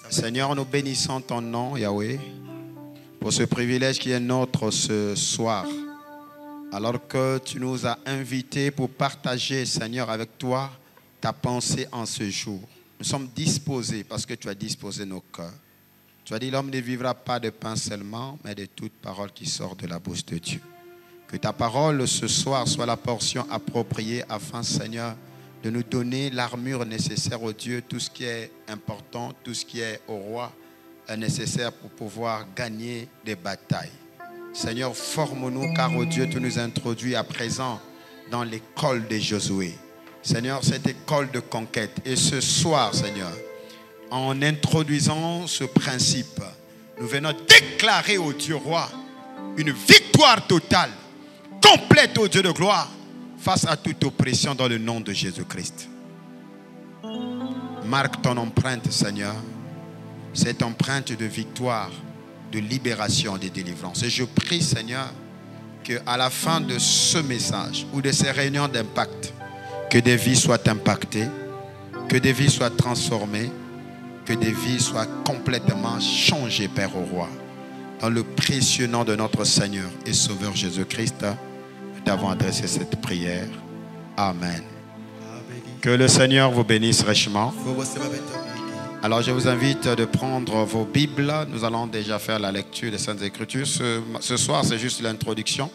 Seigneur, nous bénissons ton nom, Yahweh, pour ce privilège qui est notre ce soir. Alors que tu nous as invités pour partager, Seigneur, avec toi, ta pensée en ce jour. Nous sommes disposés parce que tu as disposé nos cœurs. Tu as dit, l'homme ne vivra pas de pain seulement, mais de toute parole qui sort de la bouche de Dieu. Que ta parole ce soir soit la portion appropriée afin, Seigneur, de nous donner l'armure nécessaire au Dieu, tout ce qui est important, tout ce qui est au roi est nécessaire pour pouvoir gagner des batailles. Seigneur, forme-nous car, oh Dieu, tu nous introduis à présent dans l'école de Josué. Seigneur, cette école de conquête. Et ce soir, Seigneur, en introduisant ce principe, nous venons déclarer au Dieu roi une victoire totale, complète au Dieu de gloire, face à toute oppression dans le nom de Jésus-Christ. Marque ton empreinte, Seigneur, cette empreinte de victoire, de libération, de délivrance. Et je prie, Seigneur, qu'à la fin de ce message ou de ces réunions d'impact, que des vies soient impactées, que des vies soient transformées, que des vies soient complètement changées, Père au roi. Dans le précieux nom de notre Seigneur et Sauveur Jésus-Christ, nous t'avons adressé cette prière. Amen. Que le Seigneur vous bénisse richement. Alors je vous invite de prendre vos Bibles. Nous allons déjà faire la lecture des Saintes Écritures. Ce soir, c'est juste l'introduction.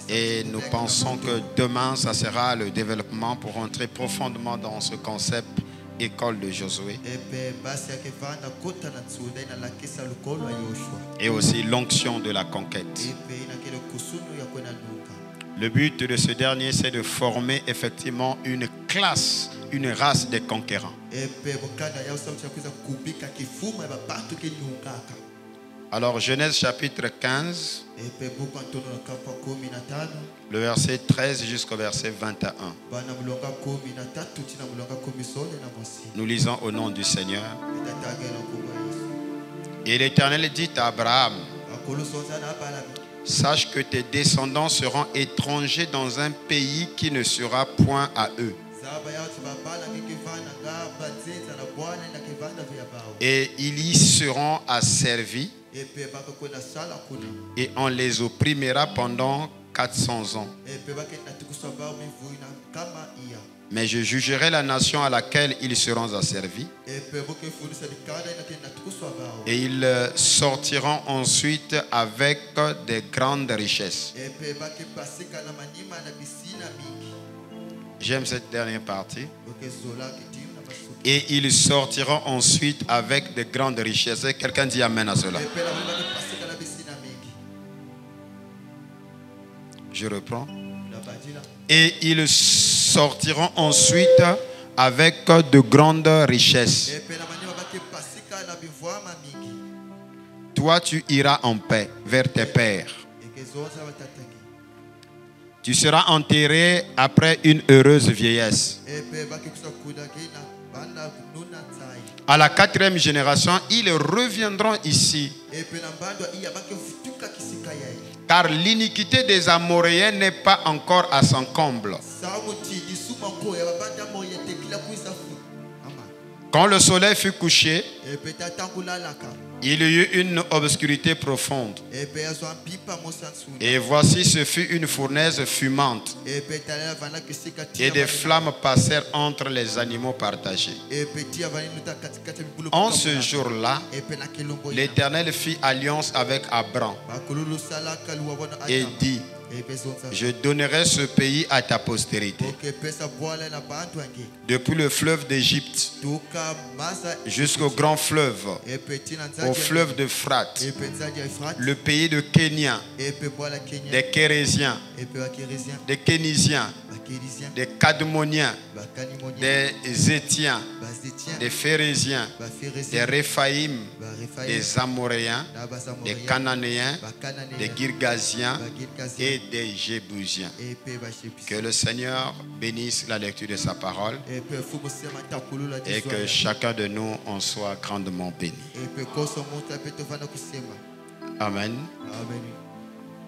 Et nous pensons que demain, ça sera le développement pour entrer profondément dans ce concept école de Josué. Et aussi l'onction de la conquête. Le but de ce dernier, c'est de former effectivement une classe, une race de conquérants. Alors, Genèse chapitre 15, le verset 13 jusqu'au verset 21. Nous lisons au nom du Seigneur. Et l'Éternel dit à Abraham, sache que tes descendants seront étrangers dans un pays qui ne sera point à eux. Et ils y seront asservis. Et on les opprimera pendant 400 ans. Mais je jugerai la nation à laquelle ils seront asservis. Et ils sortiront ensuite avec des grandes richesses. J'aime cette dernière partie. Et ils sortiront ensuite avec de grandes richesses. Et quelqu'un dit amen à cela. Je reprends. Et ils sortiront ensuite avec de grandes richesses. Toi, tu iras en paix vers tes pères. Tu seras enterré après une heureuse vieillesse. À la 4e génération, ils reviendront ici. Car l'iniquité des Amoréens n'est pas encore à son comble. Quand le soleil fut couché, il y eut une obscurité profonde. Et voici, ce fut une fournaise fumante. Et des flammes passèrent entre les animaux partagés. En ce jour-là, l'Éternel fit alliance avec Abraham et dit, je donnerai ce pays à ta postérité. Depuis le fleuve d'Égypte jusqu'au grand fleuve, au fleuve d'Euphrate, le pays de Kenya, des Kérésiens, des Kénisiens, des Cadmoniens, des Étiens, des Phérésiens, des Réphaïm, des Amoréens, des Cananéens, des Girgasiens et des Jébusiens. Que le Seigneur bénisse la lecture de sa parole et que chacun de nous en soit grandement béni. Amen.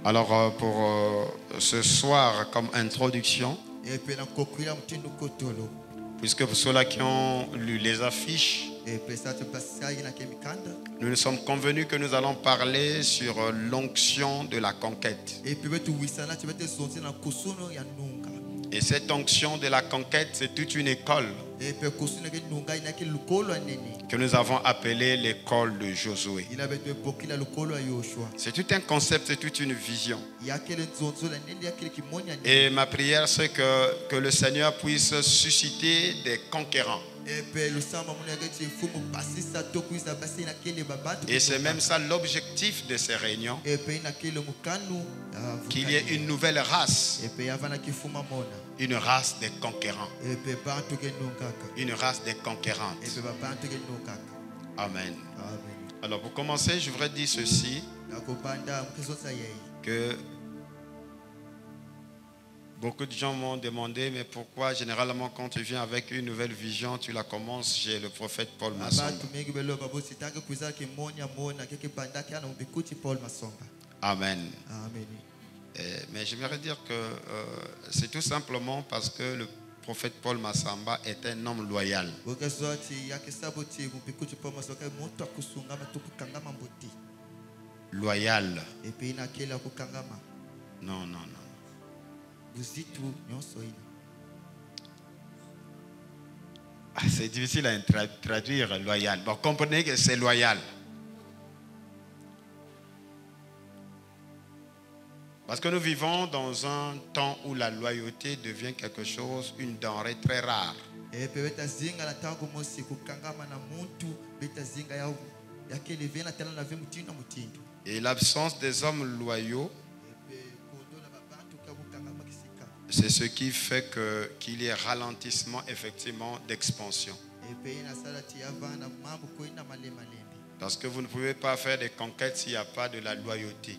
Alors pour ce soir, comme introduction, Puisque pour ceux-là qui ont lu les affiches, nous nous sommes convenus que nous allons parler sur l'onction de la conquête. Et cette onction de la conquête, c'est toute une école que nous avons appelée l'école de Josué. C'est tout un concept, c'est toute une vision. Et ma prière, c'est que le Seigneur puisse susciter des conquérants. Et c'est même ça l'objectif de ces réunions, qu'il y ait une nouvelle race, une race des conquérants, une race des conquérantes. Amen. Alors pour commencer, je voudrais dire ceci, que beaucoup de gens m'ont demandé, mais pourquoi généralement quand tu viens avec une nouvelle vision, tu la commences chez le prophète Paul Masamba. Amen. Mais j'aimerais dire que c'est tout simplement parce que le prophète Paul Masamba est un homme loyal. Loyal. Non, non, non. C'est difficile à traduire loyal. Bon, comprenez que c'est loyal. Parce que nous vivons dans un temps où la loyauté devient quelque chose, une denrée très rare. Et l'absence des hommes loyaux, c'est ce qui fait qu'il y ait ralentissement effectivement d'expansion. Parce que vous ne pouvez pas faire des conquêtes s'il n'y a pas de la loyauté.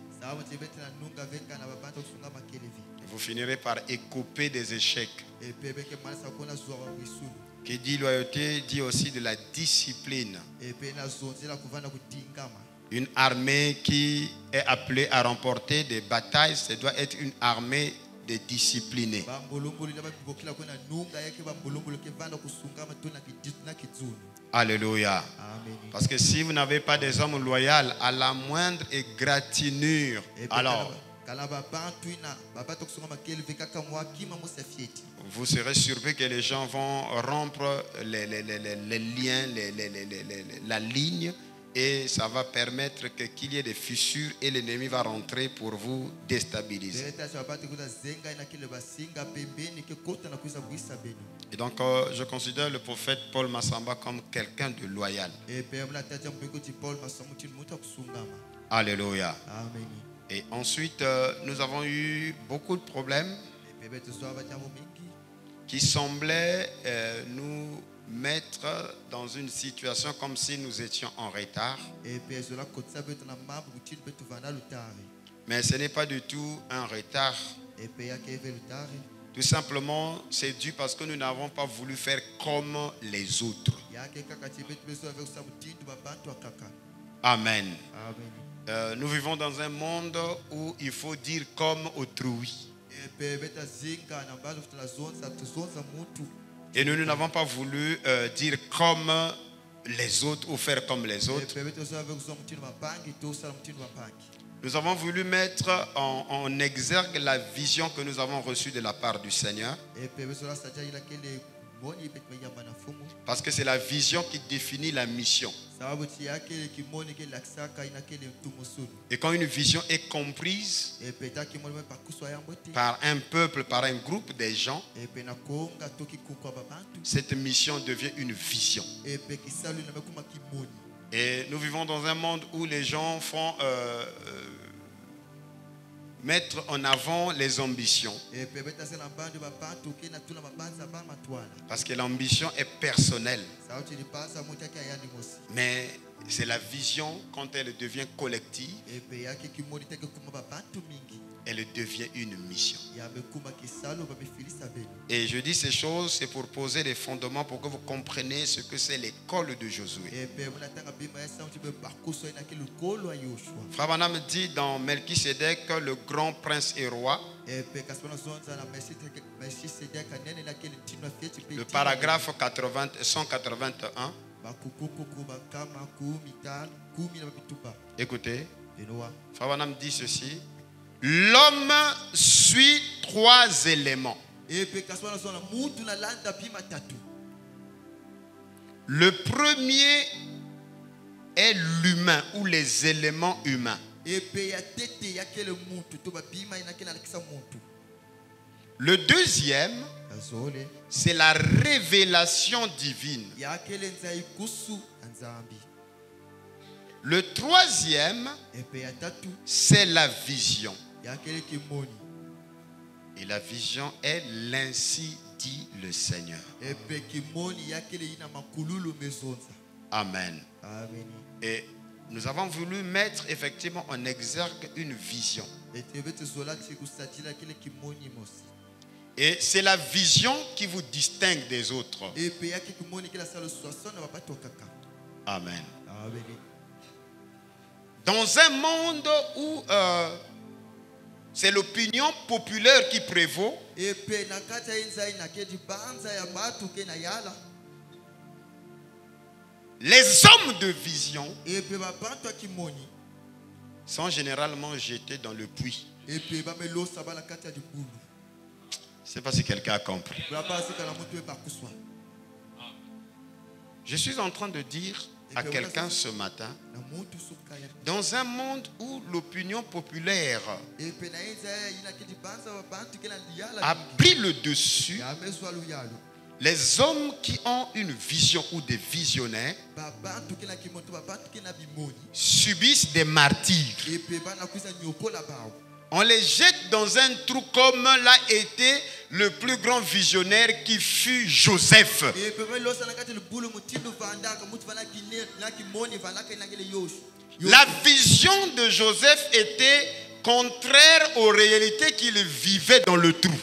Vous finirez par écoper des échecs. Qui dit loyauté dit aussi de la discipline. Une armée qui est appelée à remporter des batailles, ça doit être une armée de disciplinés. Alléluia. Parce que si vous n'avez pas des hommes loyaux, à la moindre égratignure, alors vous serez surpris que les gens vont rompre les liens, la ligne, et ça va permettre qu'il y ait des fissures et l'ennemi va rentrer pour vous déstabiliser. Et donc je considère le prophète Paul Masamba comme quelqu'un de loyal. Alléluia. Et ensuite nous avons eu beaucoup de problèmes qui semblaient nous mettre dans une situation comme si nous étions en retard. Mais ce n'est pas du tout un retard. Tout simplement, c'est dû parce que nous n'avons pas voulu faire comme les autres. Amen. Nous vivons dans un monde où il faut dire comme autrui. Et nous n'avons pas voulu dire comme les autres ou faire comme les autres. Nous avons voulu mettre en exergue la vision que nous avons reçue de la part du Seigneur. Parce que c'est la vision qui définit la mission. Et quand une vision est comprise par un peuple, par un groupe de gens, cette mission devient une vision. Et nous vivons dans un monde où les gens font mettre en avant les ambitions. Parce que l'ambition est personnelle. Mais C'est la vision quand elle devient collective. Elle devient une mission. Et je dis ces choses, c'est pour poser les fondements pour que vous compreniez ce que c'est l'école de Josué. Frère Branham dit dans Melchisédek, le grand prince et roi, le paragraphe 181. Écoutez, Frère Branham dit ceci. L'homme suit 3 éléments. Le premier est l'humain ou les éléments humains. Le deuxième, c'est la révélation divine. Le troisième, c'est la vision. Et la vision est l'ainsi dit le Seigneur. Amen. Et nous avons voulu mettre effectivement en exergue une vision. Et c'est la vision qui vous distingue des autres. Amen. Dans un monde où c'est l'opinion populaire qui prévaut, les hommes de vision sont généralement jetés dans le puits. Je ne sais pas si quelqu'un a compris. Je suis en train de dire à quelqu'un ce matin, dans un monde où l'opinion populaire a pris le dessus, les hommes qui ont une vision ou des visionnaires subissent des martyrs. On les jette dans un trou comme l'a été le plus grand visionnaire qui fut Joseph. La vision de Joseph était contraire aux réalités qu'il vivait dans le trou.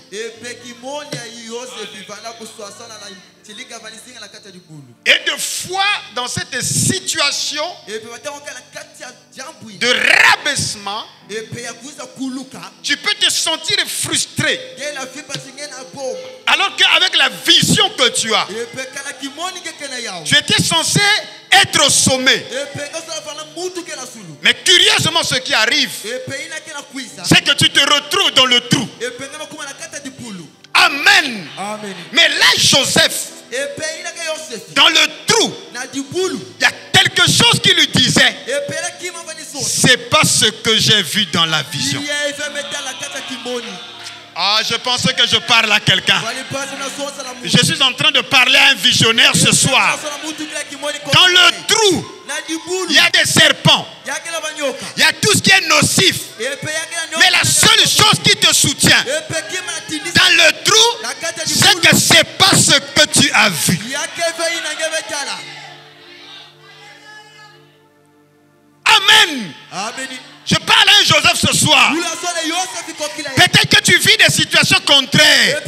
Et de fois, dans cette situation de rabaissement, tu peux te sentir frustré. Alors qu'avec la vision que tu as, tu étais censé être au sommet. Mais curieusement, ce qui arrive, c'est que tu te retrouves dans le trou. Amen. Amen. Mais là, Joseph, dans le trou, il y a quelque chose qui lui disait: c'est pas ce que j'ai vu dans la vision. Ah, je pense que je parle à quelqu'un. Je suis en train de parler à un visionnaire ce soir. Dans le trou, il y a des serpents. Il y a tout ce qui est nocif. Mais la seule chose qui te soutient dans le trou, c'est que c'est pas ce que tu as vu. Amen. Je parle à un Joseph ce soir. Peut-être que tu vis des situations contraires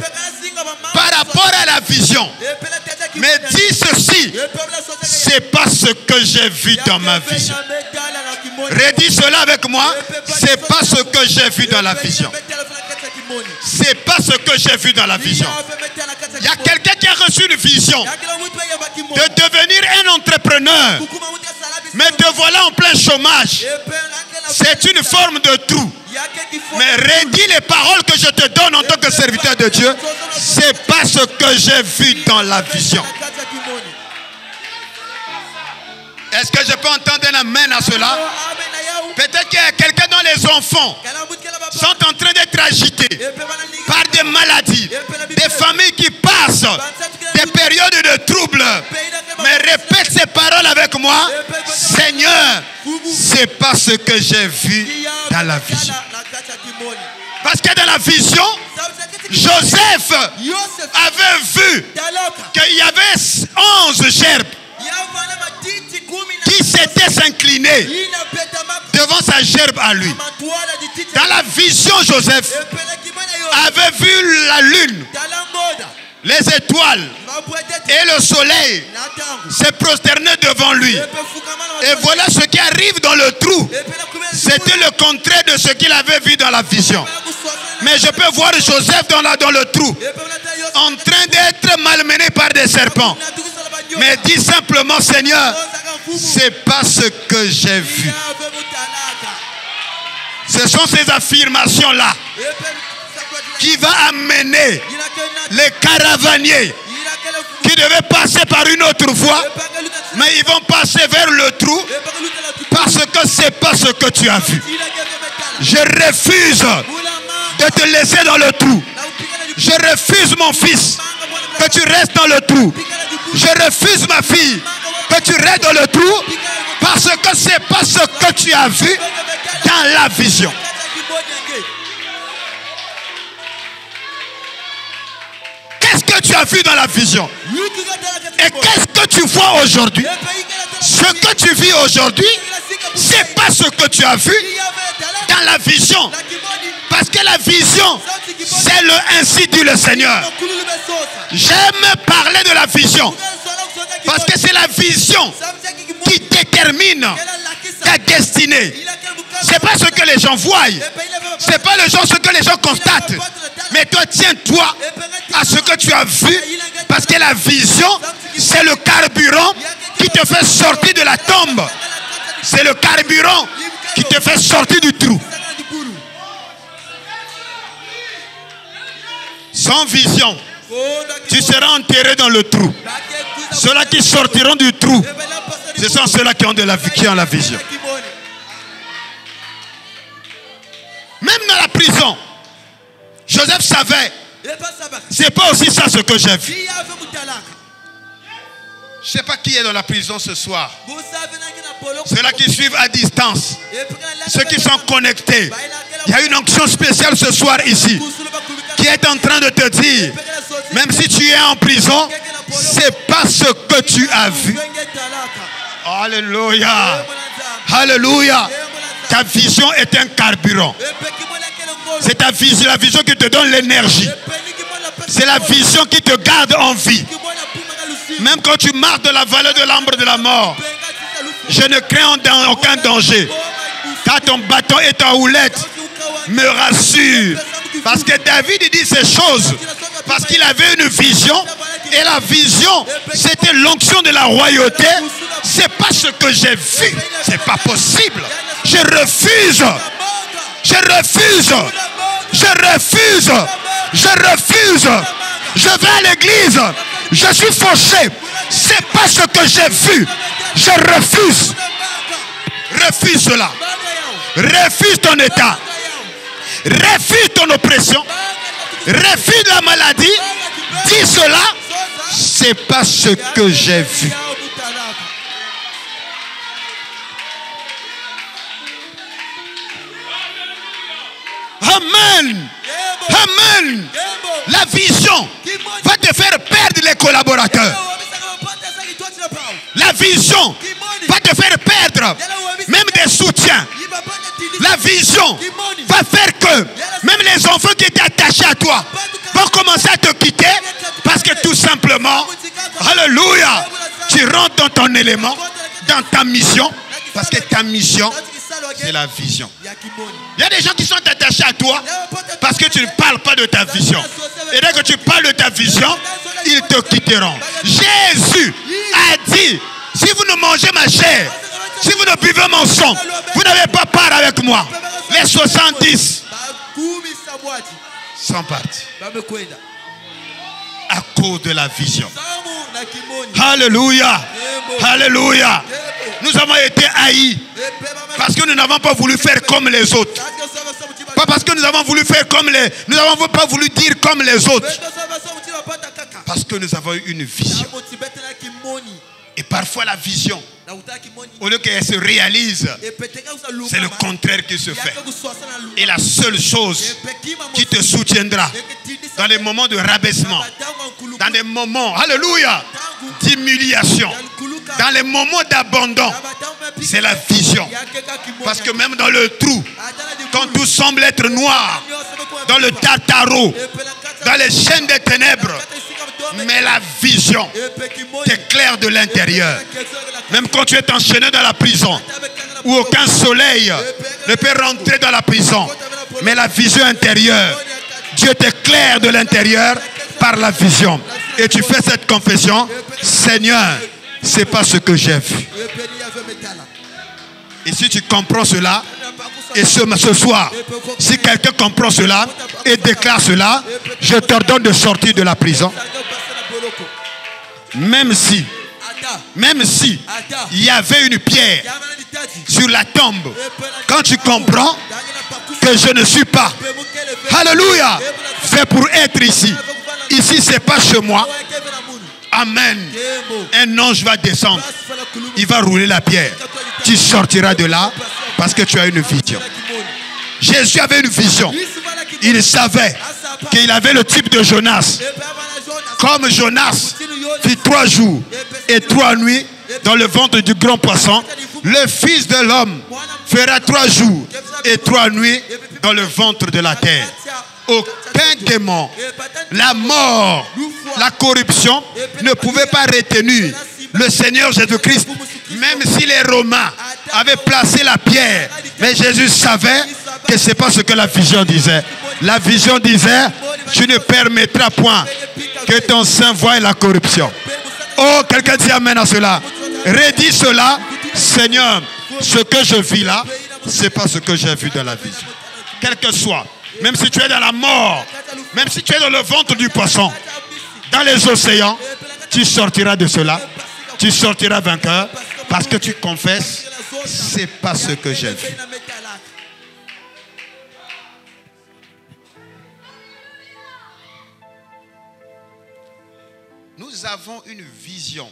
par rapport à la vision. Mais dis ceci: c'est pas ce que j'ai vu dans ma vision. Redis cela avec moi. C'est pas ce que j'ai vu dans la vision. C'est pas ce que j'ai vu dans la vision. Il y a quelqu'un qui a reçu une vision de devenir un entrepreneur, mais te voilà en plein chômage. C'est une forme de trou. Mais redis les paroles que je te donne en tant que serviteur de Dieu. C'est pas ce que j'ai vu dans la vision. Est-ce que je peux entendre un amen à cela? Peut-être qu'il y a quelqu'un dont les enfants sont en train d'être agités par des maladies, des familles qui passent des périodes de troubles. Mais répète ces paroles avec moi: Seigneur, c'est pas ce que j'ai vu dans la vision. Parce que dans la vision, Joseph avait vu qu'il y avait 11 gerbes qui il s'était s'incliner devant sa gerbe à lui. Dans la vision, Joseph avait vu la lune, les étoiles et le soleil se prosterner devant lui. Et voilà ce qui arrive dans le trou. C'était le contraire de ce qu'il avait vu dans la vision. Mais je peux voir Joseph dans le trou, en train d'être malmené par des serpents. Mais dis simplement, Seigneur, c'est pas ce que j'ai vu. Ce sont ces affirmations-là qui vont amener les caravaniers qui devaient passer par une autre voie, mais ils vont passer vers le trou parce que c'est pas ce que tu as vu. Je refuse de te laisser dans le trou. Je refuse, mon fils, que tu restes dans le trou. Je refuse, ma fille, que tu restes dans le trou parce que c'est pas ce que tu as vu dans la vision. Qu'est-ce que tu as vu dans la vision? Et qu'est-ce que tu vois aujourd'hui? Ce que tu vis aujourd'hui, c'est pas ce que tu as vu dans la vision. Parce que la vision, c'est le ainsi dit le Seigneur. J'aime parler de la vision. Parce que c'est la vision qui détermine ta destinée. C'est pas ce que les gens voient. C'est pas ce que les gens constatent. Mais toi, tiens-toi à ce que tu as vu. Parce que la vision, c'est le carburant qui te fait sortir de la tombe. C'est le carburant qui te fait sortir du trou. Sans vision, tu seras enterré dans le trou. Ceux-là qui sortiront du trou, ce sont ceux-là qui ont la vision. Même dans la prison, Joseph savait, c'est pas aussi ça ce que j'ai vu. Je ne sais pas qui est dans la prison ce soir. Ceux-là qui suivent à distance, ceux qui sont connectés. Il y a une onction spéciale ce soir ici qui est en train de te dire, même si tu es en prison, c'est pas ce que tu as vu. Alléluia. Alléluia. Ta vision est un carburant. C'est la vision qui te donne l'énergie. C'est la vision qui te garde en vie. Même quand tu marches dans la vallée de l'ombre de la mort, je ne crains aucun danger. Car ton bâton et ta houlette me rassurent. Parce que David dit ces choses parce qu'il avait une vision. Et la vision, c'était l'onction de la royauté. C'est pas ce que j'ai vu. C'est pas possible. Je refuse. Je refuse. Je refuse. Je refuse. Je vais à l'église. Je suis fauché. C'est pas ce que j'ai vu. Je refuse. Refuse cela. Refuse ton état. Refuse ton oppression. Refuse la maladie. Dis cela. C'est pas ce que j'ai vu. Amen. Amen. La vision va te faire perdre les collaborateurs. La vision va te faire perdre même des soutiens. La vision va faire que même les enfants qui étaient attachés à toi vont commencer à te quitter parce que tout simplement, alléluia, tu rentres dans ton élément, dans ta mission, parce que ta mission, c'est la vision. Il y a des gens qui sont attachés à toi parce que tu ne parles pas de ta vision. Et dès que tu parles de ta vision, ils te quitteront. Jésus a dit, si vous ne mangez ma chair, si vous ne buvez mon sang, vous n'avez pas part avec moi. Les 70 sont partis à cause de la vision. Alléluia. Alléluia. Nous avons été haïs parce que nous n'avons pas voulu faire comme les autres. Pas parce que nous avons voulu faire comme les... Nous n'avons pas voulu dire comme les autres. Parce que nous avons eu une vision. Et parfois la vision, au lieu qu'elle se réalise, c'est le contraire qui se fait. Et la seule chose qui te soutiendra dans les moments de rabaissement, dans des moments, alléluia, d'humiliation, Dans les moments d'abandon, c'est la vision. Parce que même dans le trou, quand tout semble être noir, dans le tartaro, dans les chaînes des ténèbres, mais la vision t'éclaire de l'intérieur. Même quand tu es enchaîné dans la prison, où aucun soleil ne peut rentrer dans la prison, mais la vision intérieure, Dieu t'éclaire de l'intérieur par la vision. Et tu fais cette confession: Seigneur, c'est pas ce que j'ai vu. Et si tu comprends cela, et ce soir, si quelqu'un comprend cela et déclare cela, je t'ordonne de sortir de la prison. Même si il y avait une pierre sur la tombe, quand tu comprends que je ne suis pas, alléluia, fait pour être ici. Ici, c'est pas chez moi. Amen. Un ange va descendre. Il va rouler la pierre. Tu sortiras de là parce que tu as une vision. Jésus avait une vision. Il savait qu'il avait le type de Jonas. Comme Jonas fit 3 jours et 3 nuits dans le ventre du grand poisson, le Fils de l'homme fera 3 jours et 3 nuits dans le ventre de la terre. Aucun démon, la mort, la corruption ne pouvait pas retenir le Seigneur Jésus-Christ. Même si les Romains avaient placé la pierre, mais Jésus savait que ce n'est pas ce que la vision disait. La vision disait: tu ne permettras point que ton sein voie la corruption. Oh, quelqu'un dit amen à cela. Redis cela: Seigneur, ce que je vis là, ce n'est pas ce que j'ai vu dans la vision. Quel que soit, même si tu es dans la mort, même si tu es dans le ventre du poisson, dans les océans, tu sortiras de cela. Tu sortiras vainqueur parce que tu confesses: c'est pas ce que j'ai vu. Nous avons une vision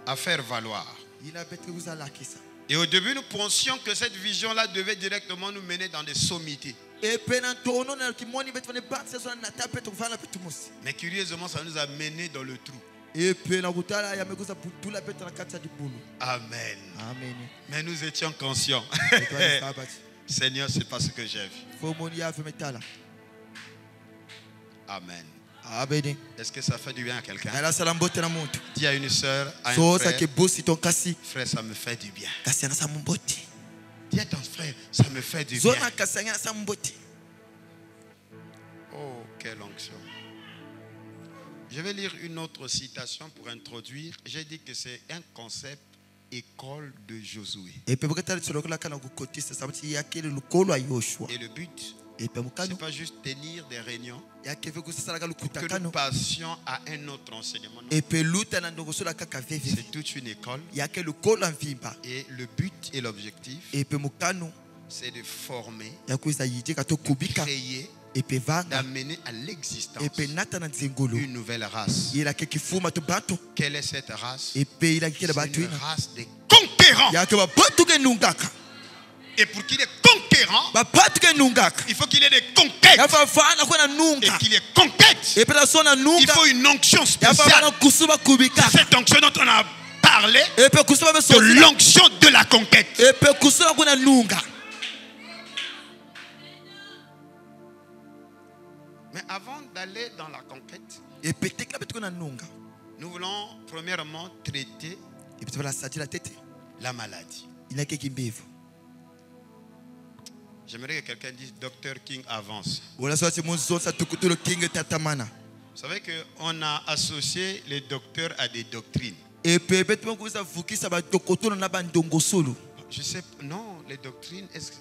à faire valoir. Et au début, nous pensions que cette vision-là devait directement nous mener dans des sommités. Mais curieusement, ça nous a menés dans le trou. Amen. Mais nous étions conscients. Seigneur, c'est pas ce que j'ai vu. Amen. Est-ce que ça fait du bien à quelqu'un? Dis à une soeur, à un frère: frère, ça me fait du bien. Dis à ton frère: ça me fait du bien. Oh, quelle onction. Je vais lire une autre citation pour introduire. J'ai dit que c'est un concept école de Josué. Et le but, ce n'est pas juste tenir des réunions, que nous passions à un autre enseignement. C'est toute une école. Et le but et l'objectif, c'est de former, créer, d'amener à l'existence une nouvelle race. Quelle est cette race? C'est une race des conquérants. Et pour qu'il est conquérant, il faut qu'il ait des conquêtes. Et qu'il ait conquêtes, il faut une onction spéciale. Cette onction dont on a parlé, de l'onction de la conquête. Mais avant d'aller dans la conquête, nous voulons premièrement traiter la maladie. J'aimerais que quelqu'un dise: Dr King avance. Vous savez qu'on a associé les docteurs à des doctrines. Je sais, non, les doctrines, est-ce que...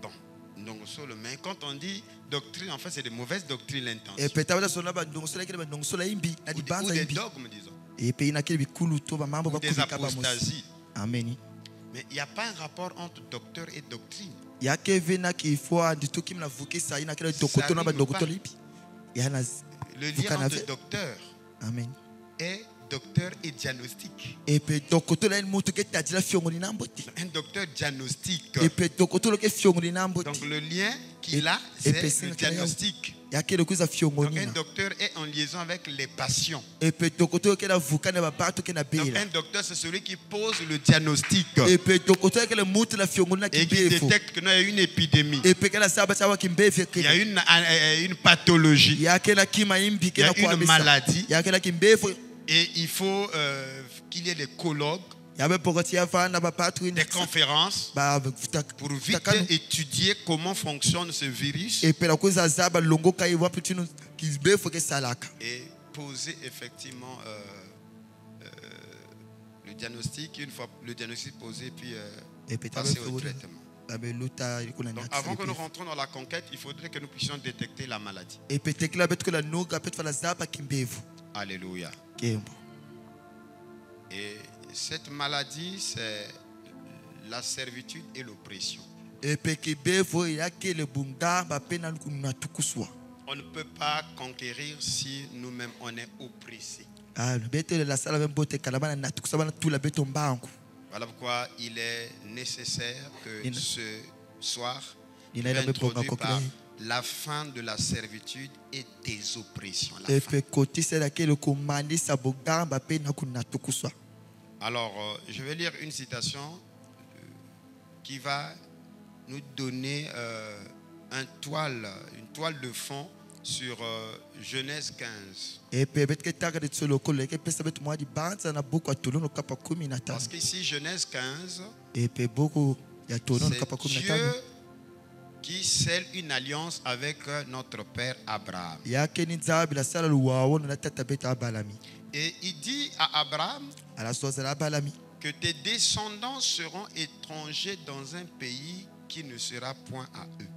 Bon, ndongosolo, mais quand on dit doctrine, en fait, c'est des mauvaises doctrines intenses. Ou des dogmes, disons. Ou des apostasies. Amen. Mais il n'y a pas un rapport entre docteur et doctrine. Le lien entre docteur et docteur et diagnostic. Un docteur diagnostique. Donc le lien qu'il a, c'est le diagnostic. Donc un docteur est en liaison avec les patients. Donc un docteur, c'est celui qui pose le diagnostic et qui détecte qu'il y a une épidémie, il y a une pathologie, il y a une maladie, et il faut qu'il y ait des colloques, des conférences pour vite étudier comment fonctionne ce virus et poser effectivement le diagnostic. Une fois le diagnostic posé, puis passer au traitement. Donc avant que nous rentrons dans la conquête, il faudrait que nous puissions détecter la maladie. Alléluia. Et cette maladie, c'est la servitude et l'oppression. On ne peut pas conquérir si nous-mêmes on est oppressés. Voilà pourquoi il est nécessaire que ce soir, nous introduise par la fin de la servitude et des oppressions. Alors, je vais lire une citation qui va nous donner une toile de fond sur Genèse 15. Parce qu'ici, Genèse 15, c'est Dieu qui scelle une alliance avec notre père Abraham. Et il dit à Abraham que tes descendants seront étrangers dans un pays qui ne sera point à eux.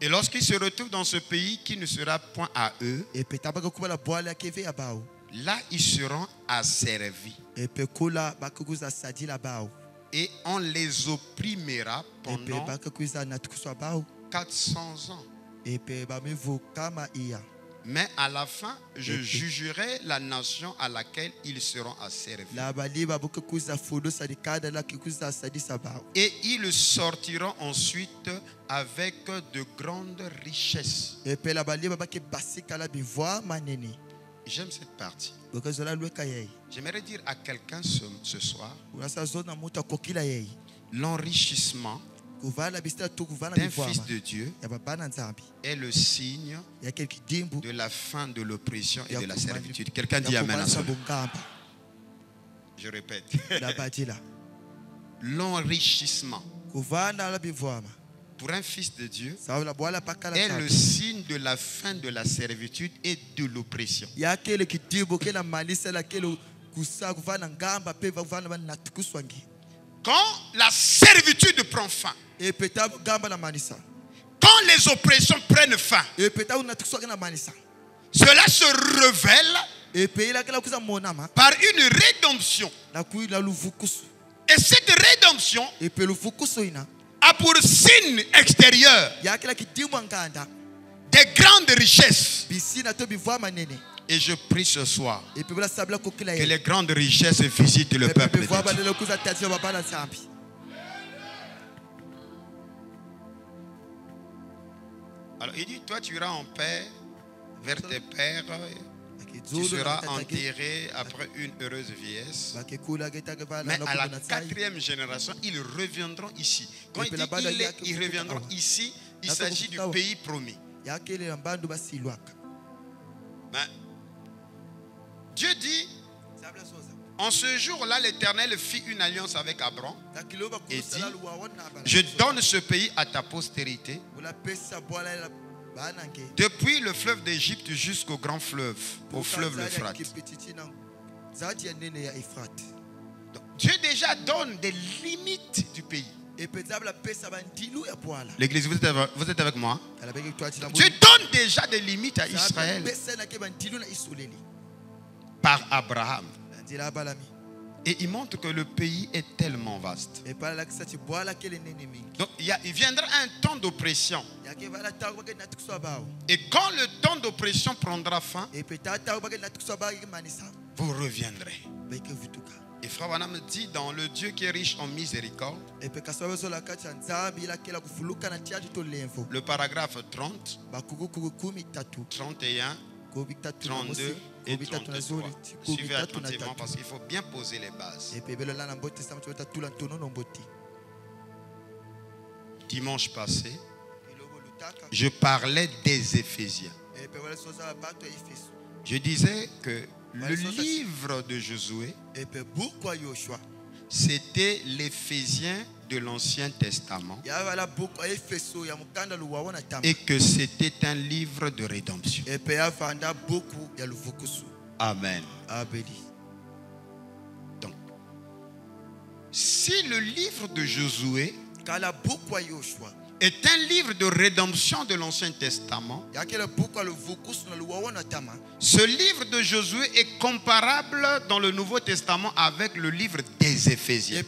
Et lorsqu'ils se retrouvent dans ce pays qui ne sera point à eux, là ils seront asservis. Et on les opprimera pendant 400 ans. Mais à la fin, je jugerai la nation à laquelle ils seront asservis. Et ils sortiront ensuite avec de grandes richesses. J'aime cette partie. J'aimerais dire à quelqu'un ce soir, l'enrichissement d'un fils de Dieu est le signe de la fin de l'oppression et de la servitude. Quelqu'un dit amen à ça. Je répète. L'enrichissement pour un fils de Dieu est le signe de la fin de la servitude et de l'oppression. Quand la servitude prend fin, quand les oppressions prennent fin, cela se révèle par une rédemption. Et cette rédemption a pour signe extérieur des grandes richesses. Et je prie ce soir que les grandes richesses visitent le peuple de Dieu. Alors il dit, toi tu iras en paix vers tes pères, tu seras enterré après une heureuse vieillesse. Mais à la 4e génération, ils reviendront ici. Quand il dit ils reviendront ici, il s'agit du pays promis. Mais Dieu dit, en ce jour-là, l'Éternel fit une alliance avec Abraham et dit, je donne ce pays à ta postérité, depuis le fleuve d'Égypte jusqu'au grand fleuve, au fleuve l'Euphrate. Dieu déjà donne des limites du pays. L'église, vous êtes avec moi? Dieu donne déjà des limites à Israël par Abraham. Et il montre que le pays est tellement vaste. Donc il viendra un temps d'oppression. Et quand le temps d'oppression prendra fin, vous reviendrez. Et Frère Branham me dit, dans le Dieu qui est riche en miséricorde, le paragraphe 30, 31, 32 et 33. Suivez attentivement parce qu'il faut bien poser les bases. Dimanche passé, je parlais des Éphésiens. Je disais que le livre de Josué, c'était l'Éphésiens de l'Ancien Testament et que c'était un livre de rédemption. Amen. Donc, si le livre de Josué est un livre de rédemption de l'Ancien Testament, ce livre de Josué est comparable dans le Nouveau Testament avec le livre des Éphésiens,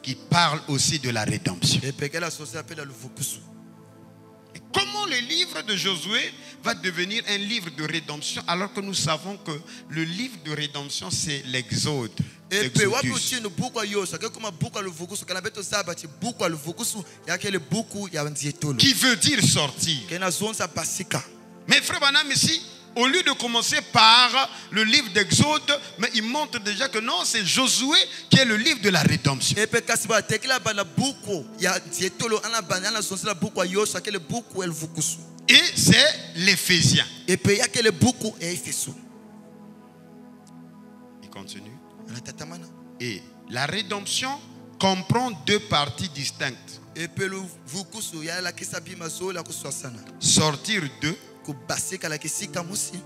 qui parle aussi de la rédemption. Et comment le livre de Josué va devenir un livre de rédemption alors que nous savons que le livre de rédemption c'est l'Exode. Qui veut dire sortir. Mais Frère Branham ici, au lieu de commencer par le livre d'Exode, mais il montre déjà que non, c'est Josué qui est le livre de la rédemption. Et c'est l'Éphésiens. Il continue. Et la rédemption comprend deux parties distinctes. Sortir d'eux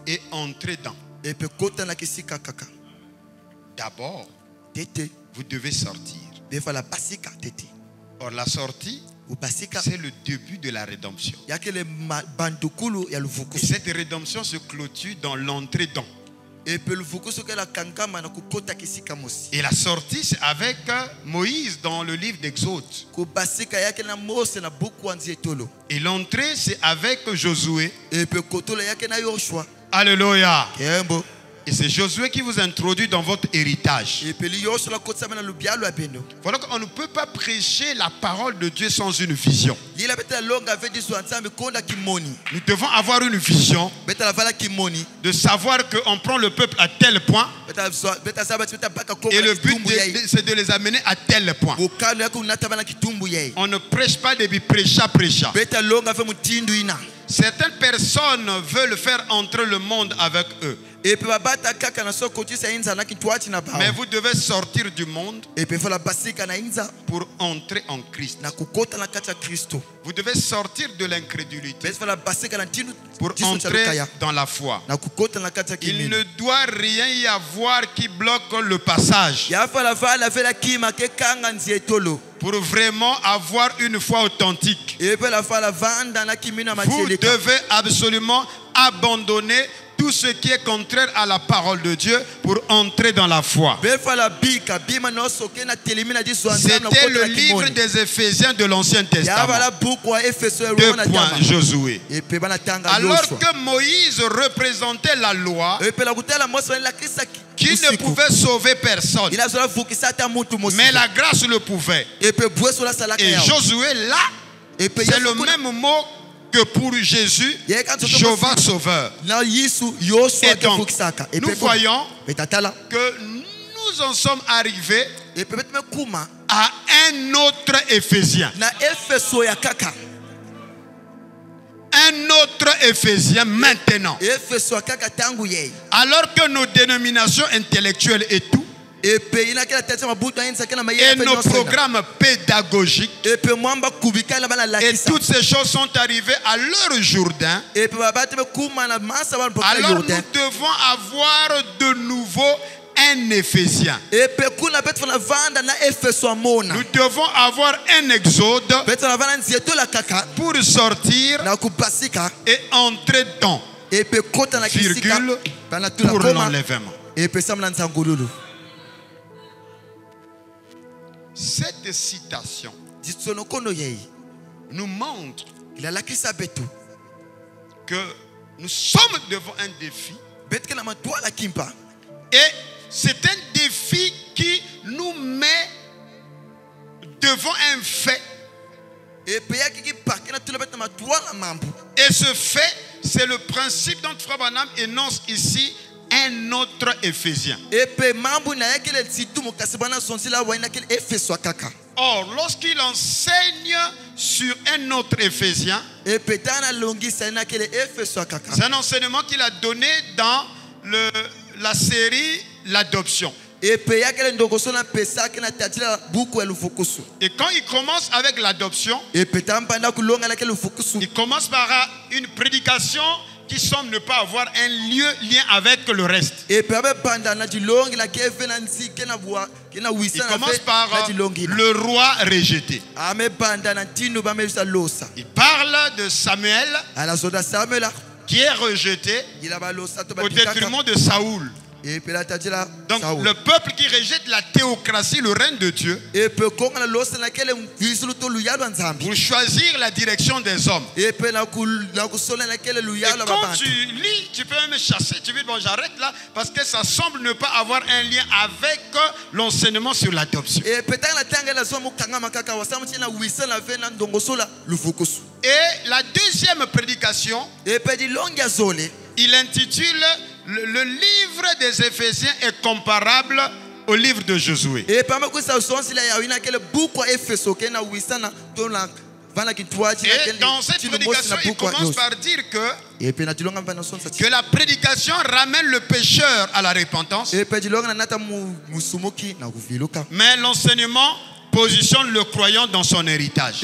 et entrer dans. D'abord, vous devez sortir. Or, la sortie, c'est le début de la rédemption. Et cette rédemption se clôture dans l'entrée dans. Et la sortie, c'est avec Moïse dans le livre d'Exode. Et l'entrée, c'est avec Josué. Alléluia. Et c'est Josué qui vous introduit dans votre héritage. Voilà qu'on ne peut pas prêcher la parole de Dieu sans une vision. Nous devons avoir une vision de savoir qu'on prend le peuple à tel point. Et le but, c'est de les amener à tel point. On ne prêche pas des prêcha. Certaines personnes veulent faire entrer le monde avec eux. Mais vous devez sortir du monde pour entrer en Christ. Vous devez sortir de l'incrédulité pour entrer dans la foi. Il ne doit rien y avoir qui bloque le passage. Pour vraiment avoir une foi authentique, vous devez absolument abandonner tout ce qui est contraire à la parole de Dieu pour entrer dans la foi. C'était le livre des Éphésiens de l'Ancien Testament. 2 points, Josué. Alors que Moïse représentait la loi qui ne pouvait sauver personne, mais la grâce le pouvait. Et Josué là, c'est le même mot que pour Jésus, Jéhovah Sauveur. Et donc, nous voyons que nous en sommes arrivés à un autre Éphésien. Un autre Éphésien maintenant. Alors que nos dénominations intellectuelles et tout, et nos programmes pédagogiques et toutes ces choses sont arrivées à leur Jourdain. Alors nous devons avoir de nouveau un Éphésien. Nous devons avoir un Exode pour sortir et entrer dans. virgule, pour l'enlèvement. Cette citation nous montre que nous sommes devant un défi. Et c'est un défi qui nous met devant un fait. Et ce fait, c'est le principe dont Frère Branham énonce ici un autre Éphésien. Or, lorsqu'il enseigne sur un autre Éphésien, c'est un enseignement qu'il a donné dans la série L'Adoption. Et quand il commence avec l'adoption, il commence par une prédication qui semble ne pas avoir un lien avec le reste. Il commence par le roi rejeté. Il parle de Samuel qui est rejeté au détriment de Saoul. Donc le peuple qui rejette la théocratie, le règne de Dieu, pour choisir la direction des hommes. Et quand tu lis, tu peux même chasser, tu dis bon j'arrête là parce que ça semble ne pas avoir un lien avec l'enseignement sur l'adoption. Et la deuxième prédication, il intitule le livre des Éphésiens est comparable au livre de Josué. Et dans cette prédication, il commence par dire que la prédication ramène le pécheur à la repentance. Mais l'enseignement positionne le croyant dans son héritage.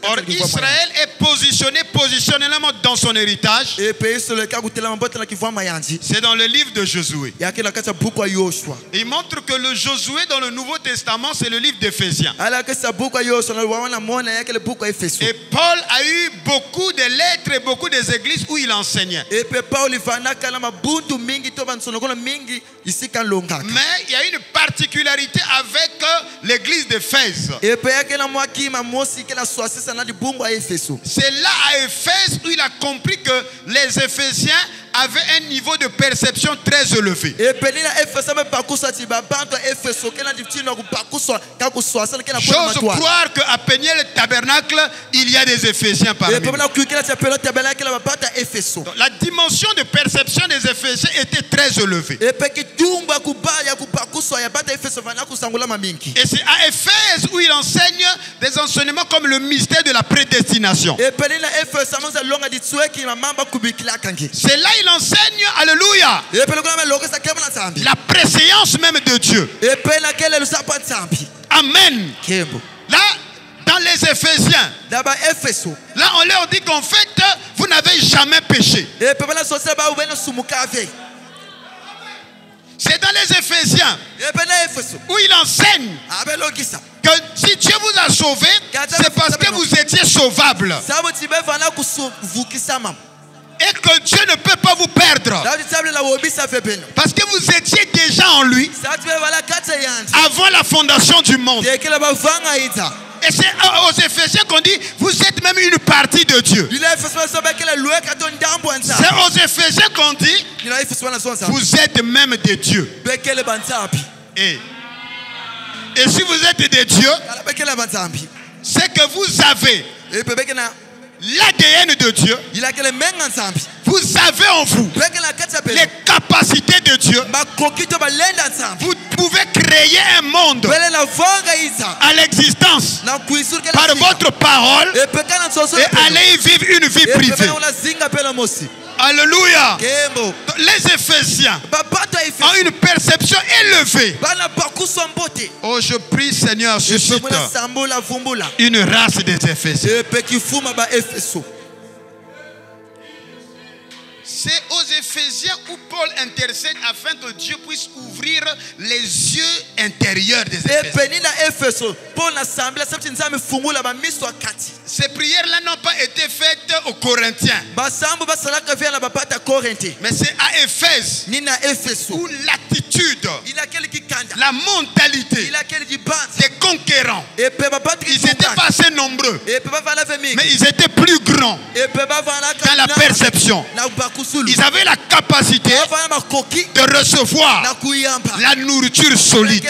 Or, Israël est positionné positionnellement dans son héritage. C'est dans le livre de Josué. Il montre que le Josué dans le Nouveau Testament, c'est le livre d'Éphésiens. Et Paul a eu beaucoup de lettres et beaucoup des églises où il enseignait. Mais il y a une particularité avec l'église d'Éphèse. C'est là à Éphèse où il a compris que les Éphésiens avaient un niveau de perception très élevé. J'ose croire qu'à Peniel Tabernacle, il y a des Éphésiens parmi nous. La dimension de perception des Éphésiens était très élevée. Et c'est à Éphèse où il enseigne des enseignements comme le mystère de la prédestination. C'est là il enseigne, alléluia, la préséance même de Dieu. Amen. Là, dans les Éphésiens, là on leur dit qu'en fait, vous n'avez jamais péché. C'est dans les Éphésiens où il enseigne que si Dieu vous a sauvé, c'est parce que vous étiez sauvable. Et que Dieu ne peut pas vous perdre. Parce que vous étiez déjà en lui avant la fondation du monde. Et c'est aux Éphésiens qu'on dit, vous êtes même une partie de Dieu. C'est aux Éphésiens qu'on dit, vous êtes même des dieux. Et si vous êtes des dieux, c'est que vous avez l'ADN de Dieu. Vous avez en vous les capacités de Dieu. Vous pouvez créer un monde à l'existence par votre parole et aller y vivre une vie privée. Alléluia. Les Éphésiens ont une perception élevée. Oh, je prie Seigneur, suscite une race des Éphésiens. C'est aux Éphésiens où Paul intercède afin que Dieu puisse ouvrir les yeux intérieurs des Éphésiens. Ces prières-là n'ont pas été faites c'était aux Corinthiens. Mais c'est à Éphèse où l'attitude, la mentalité des conquérants, ils n'étaient pas assez nombreux, mais ils étaient plus grands dans la perception. Ils avaient la capacité de recevoir la nourriture solide.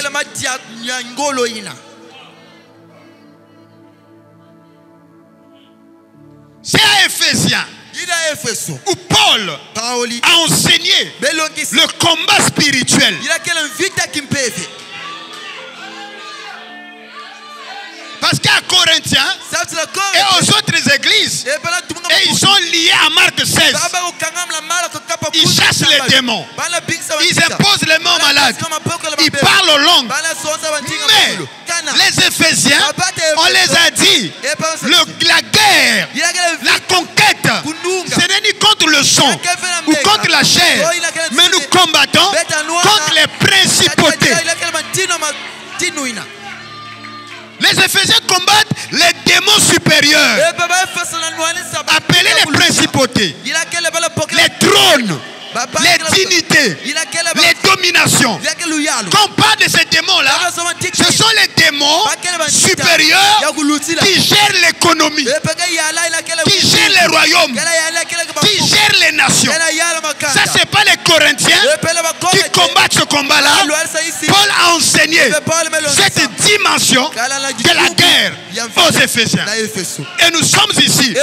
C'est à Éphésiens où Paul a enseigné le combat spirituel. Parce qu'à Corinthiens et aux autres églises, et ils sont liés à Marc 16. Ils chassent les démons. Ils imposent les mains malades. Ils parlent aux langues. Mais les Éphésiens, on les a dit, la guerre, la conquête, ce n'est ni contre le sang ou contre la chair, mais nous combattons contre les principautés. Les Éphésiens combattent les démons supérieurs, appelés les principautés, les trônes, les dignités, les dominations. Quand on parle de ces démons-là, ce sont les démons supérieurs qui gèrent l'économie, qui gèrent les royaumes, qui gèrent les nations. Ça, ce n'est pas les Corinthiens qui combattent ce combat-là. Paul a enseigné cette dimension de la guerre aux Éphésiens. Et nous sommes ici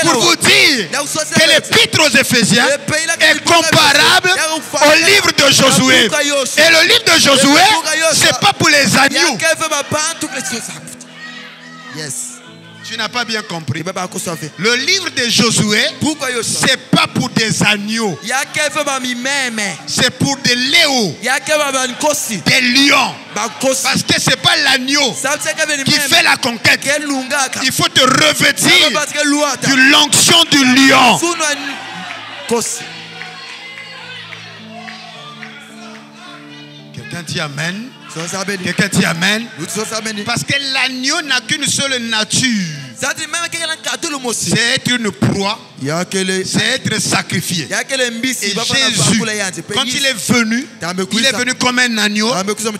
pour vous dire que l'épître aux Éphésiens est comparable au livre de Josué. Et le livre de Josué, ce n'est pas pour les agneaux. Tu n'as pas bien compris. Le livre de Josué, ce n'est pas pour des agneaux. C'est pour des léos, des lions. Parce que ce n'est pas l'agneau qui fait la conquête. Il faut te revêtir de l'onction du lion. Quelqu'un dit Amen. Quelqu'un dit Amen. Parce que l'agneau n'a qu'une seule nature. C'est être une proie. C'est être sacrifié. Et Jésus, quand il est venu comme un agneau.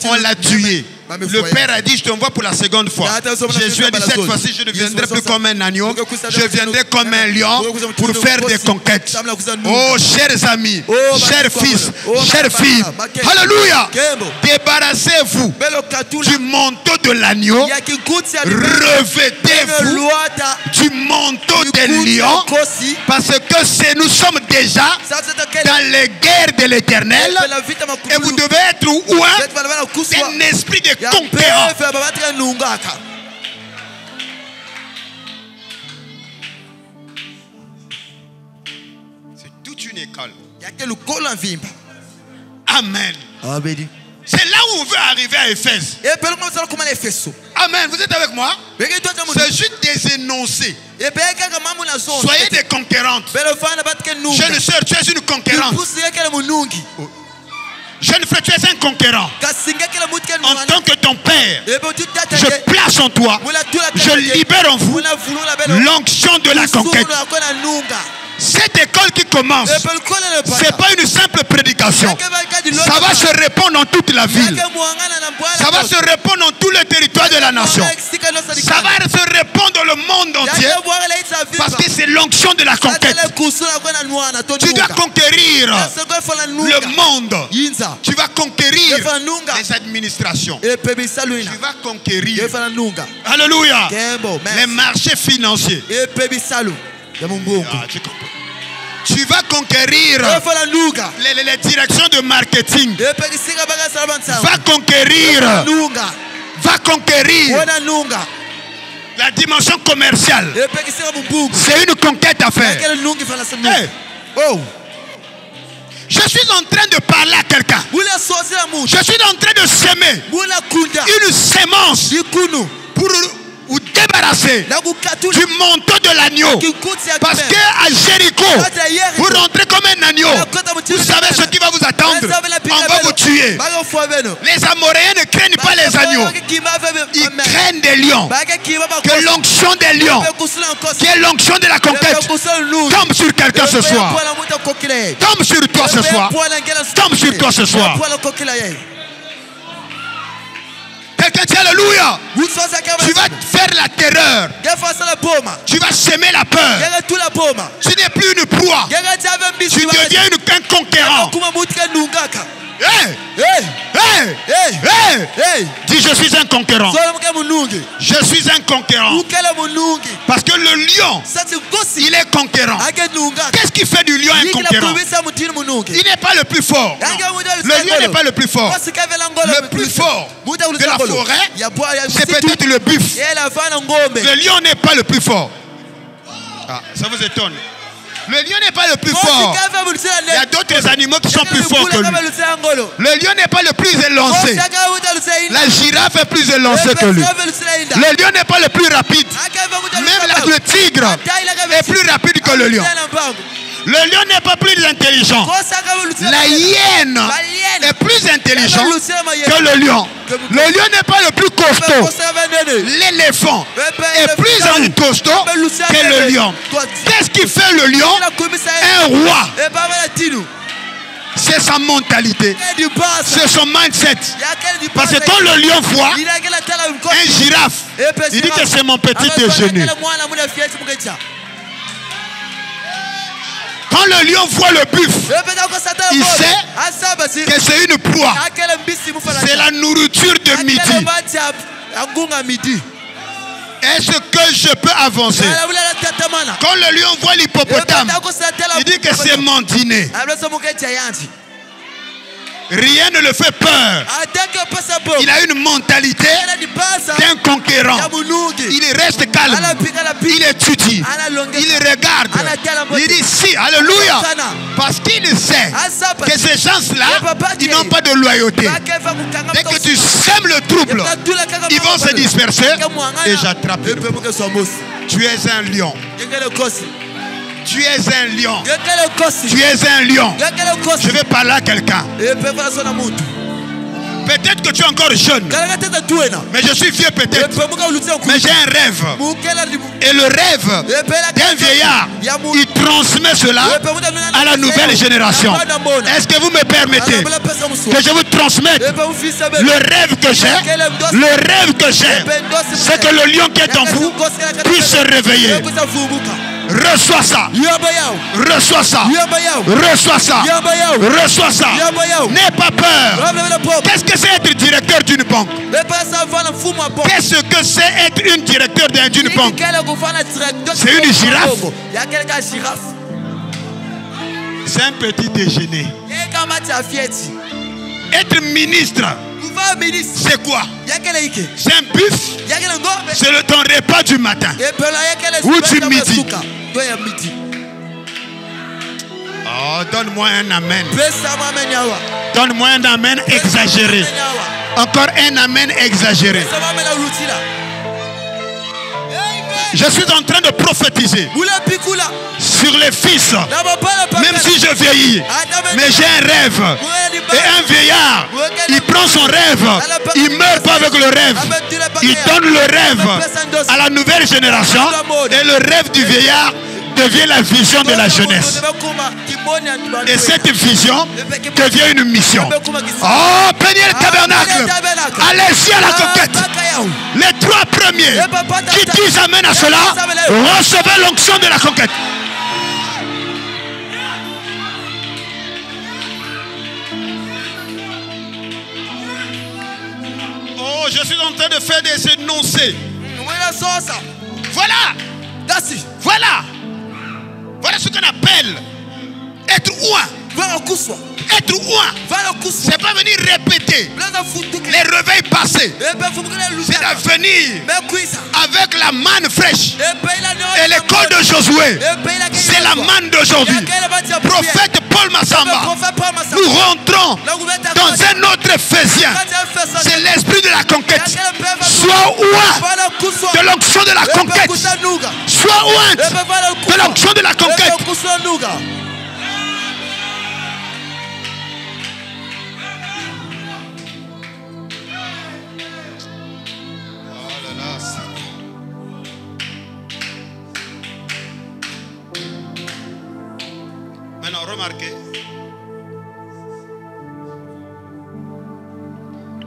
On l'a tué. Le Père a dit, je t'envoie pour la seconde fois. Jésus a dit, cette fois-ci, je ne viendrai plus comme un agneau. Je viendrai comme un lion pour faire des conquêtes. Oh, chers amis, chers fils, chères filles. Alléluia. Débarrassez-vous du manteau de l'agneau. Revêtez-vous du manteau des lions. Parce que nous sommes déjà dans les guerres de l'Éternel. Et vous devez être oint d'un esprit de conquérant. C'est toute une école. Amen. C'est là où on veut arriver à Éphèse. Amen. Vous êtes avec moi? C'est juste des énoncés. Soyez des conquérantes. Jeune sœur, tu es une conquérante. Jeune frère, tu es un conquérant. En tant que ton père, je place en toi, je libère en vous l'onction de la conquête. Cette école qui commence, ce n'est pas une simple prédication. Ça va se répandre dans toute la ville. Ça va se répandre dans tout le territoire de la nation. Ça va se répandre dans le monde entier. Parce que c'est l'onction de la conquête. Tu dois conquérir le monde. Tu vas conquérir les administrations. Tu vas conquérir, alléluia, les marchés financiers. Tu vas conquérir les directions de marketing. Va conquérir la dimension commerciale. C'est une conquête à faire. Hey. Oh. Je suis en train de parler à quelqu'un. Je suis en train de semer une sémence pour ou débarrasser du manteau de l'agneau. Parce qu'à Jéricho, vous rentrez comme un agneau. Vous savez ce qui va vous attendre. On va vous tuer. Les Amoréens ne craignent pas les agneaux. Ils craignent des lions. Que l'onction des lions, qui est l'onction de la conquête, tombe sur quelqu'un ce soir. Tombe sur toi ce soir. Tombe sur toi ce soir. Quelqu'un dit alléluia. Tu vas faire la terreur. Tu vas semer la peur. Tu n'es plus une proie. Tu deviens un conquérant. Hey! Hey! Hey! Hey! Hey! Dis, je suis un conquérant. Je suis un conquérant. Parce que le lion, il est conquérant. Qu'est-ce qui fait du lion un conquérant? Il n'est pas le plus fort. Le lion n'est pas le plus fort. Le plus fort de la forêt, c'est peut-être le buffle. Le lion n'est pas le plus fort. Ah, ça vous étonne? Le lion n'est pas le plus fort. Il y a d'autres animaux qui sont plus forts que lui. Le lion n'est pas le plus élancé. La girafe est plus élancée que lui. Le lion n'est pas le plus rapide. Même le tigre est plus rapide que le lion. Le lion n'est pas plus intelligent. La hyène est plus intelligente que le lion. Le lion n'est pas le plus costaud. L'éléphant est plus costaud que le lion. Qu'est-ce qui fait le lion un roi? C'est sa mentalité. C'est son mindset. Parce que quand le lion voit un girafe, il dit que c'est mon petit déjeuner. Quand le lion voit le buffle, il sait que c'est une proie. C'est la nourriture de midi. Est-ce que je peux avancer? Quand le lion voit l'hippopotame, il dit que c'est mon dîner. Rien ne le fait peur. Il a une mentalité d'un conquérant. Il reste calme. Il étudie. Il regarde. Il dit si, alléluia. Parce qu'il sait que ces gens-là, ils n'ont pas de loyauté. Dès que tu sèmes le trouble, ils vont se disperser et j'attrape. Tu es un lion. Tu es un lion. Tu es un lion. Je vais parler à quelqu'un. Peut-être que tu es encore jeune. Mais je suis vieux peut-être. Mais j'ai un rêve. Et le rêve d'un vieillard, il transmet cela à la nouvelle génération. Est-ce que vous me permettez que je vous transmette le rêve que j'ai? Le rêve que j'ai, c'est que le lion qui est en vous puisse se réveiller. Reçois ça. Reçois ça. Reçois ça. Reçois ça. N'aie pas peur. Qu'est-ce que c'est être directeur d'une banque? Qu'est-ce que c'est être une directeur d'une banque? C'est une girafe. C'est un petit déjeuner. Être ministre, c'est quoi? C'est un buffle. C'est ton repas du matin ou du midi. Oh, donne-moi un amen. Donne-moi un amen exagéré. Encore un amen exagéré. Je suis en train de prophétiser sur les fils. Même si je vieillis, mais j'ai un rêve. Et un vieillard, il prend son rêve. Il ne meurt pas avec le rêve. Il donne le rêve à la nouvelle génération. Et le rêve du vieillard devient la vision de la jeunesse. Et cette vision devient une mission. Oh, Peniel Tabernacle, allez-y à la conquête. Les trois premiers qui disent amen à cela, recevez l'onction de la conquête. Oh, je suis en train de faire des énoncés. Voilà. Voilà. Voilà ce qu'on appelle être ouin. Être ouin, c'est pas venir répéter les réveils passés. C'est de venir avec la manne fraîche. Et l'école de Josué, c'est la manne d'aujourd'hui. Prophète Paul Massamba, nous rentrons dans un autre Ephésien. C'est l'esprit de la conquête. Sois oint de l'onction de la conquête. Sois oint de l'onction de la conquête. Maintenant, remarquez.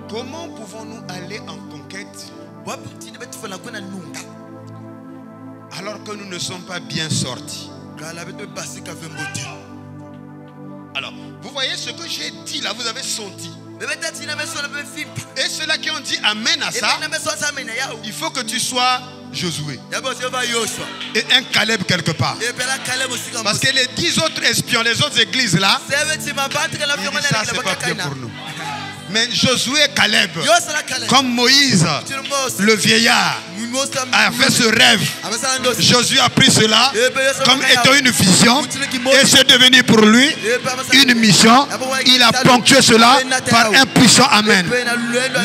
Comment pouvons-nous aller en conquête alors que nous ne sommes pas bien sortis? Alors, vous voyez ce que j'ai dit là, vous avez senti. Et ceux-là qui ont dit Amen à ça, il faut que tu sois Josué et un Caleb quelque part. Parce que les 10 autres espions, les autres églises là, ils disent ça c'est pas bien pour nous. Mais Josué et Caleb, comme Moïse, le vieillard, a fait ce rêve. Josué a pris cela comme étant une vision et c'est devenu pour lui une mission. Il a ponctué cela par un puissant Amen.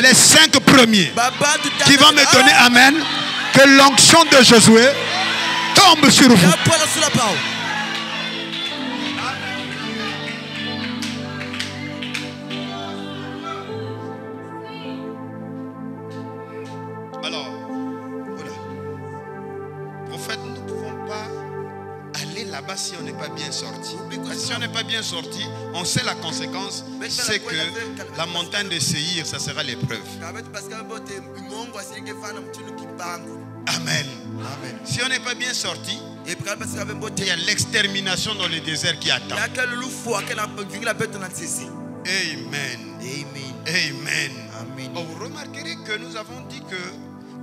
Les 5 premiers qui vont me donner Amen, que l'onction de Josué tombe sur vous. Alors, voilà. Prophète, nous ne pouvons pas aller là-bas si on n'est pas bien sorti. Si on n'est pas bien sorti, on sait la conséquence, c'est que la montagne de Séhir, ça sera l'épreuve. Amen. Amen. Si on n'est pas bien sorti, il y a l'extermination dans le désert qui attend. Amen. Amen. Amen. Oh, vous remarquerez que nous avons dit que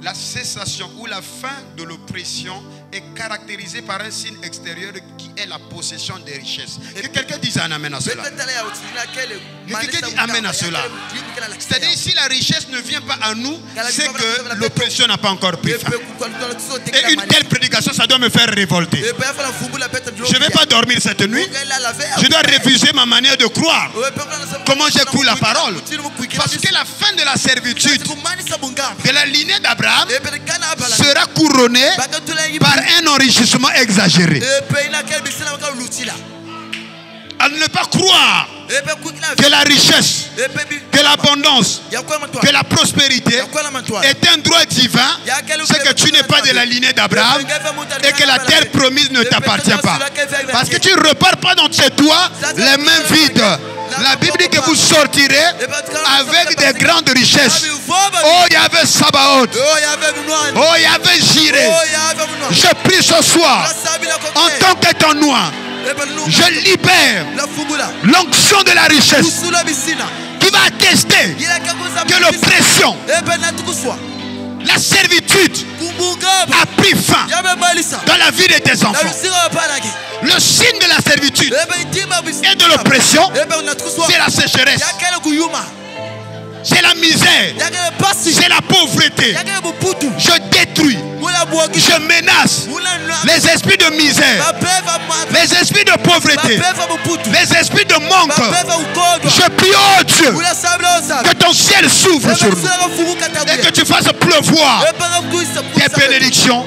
la cessation ou la fin de l'oppression est caractérisée par un signe extérieur qui est la possession des richesses. Que quelqu'un dise un amen à cela. Que quelqu'un dise amen à cela. C'est-à-dire si la richesse ne vient pas à nous, c'est que l'oppression n'a pas encore pris fin. Et une telle prédication, ça doit me faire révolter. Je ne vais pas dormir cette nuit. Je dois réviser ma manière de croire. Comment j'ai cru la parole. Parce que la fin de la servitude de la lignée d'Abraham sera couronnée par un enrichissement exagéré. À ne pas croire que la richesse, que l'abondance, que la prospérité est un droit divin, c'est que tu n'es pas de la lignée d'Abraham et que la terre promise ne t'appartient pas. Parce que tu ne repars pas dans chez toi les mains vides. La Bible dit que vous sortirez avec des grandes richesses. Oh, il y avait Sabaoth. Oh, il y avait Jireh. Je prie ce soir, en tant qu'étant noir, je libère l'onction de la richesse qui va attester que l'oppression, la servitude a pris fin dans la vie de tes enfants. Le signe de la servitude et de l'oppression, c'est la sécheresse, c'est la misère, c'est la pauvreté. Je détruis, je menace les esprits de misère, les esprits de pauvreté, les esprits de manque. Je prie, oh Dieu, que ton ciel s'ouvre sur nous et que tu fasses pleuvoir des bénédictions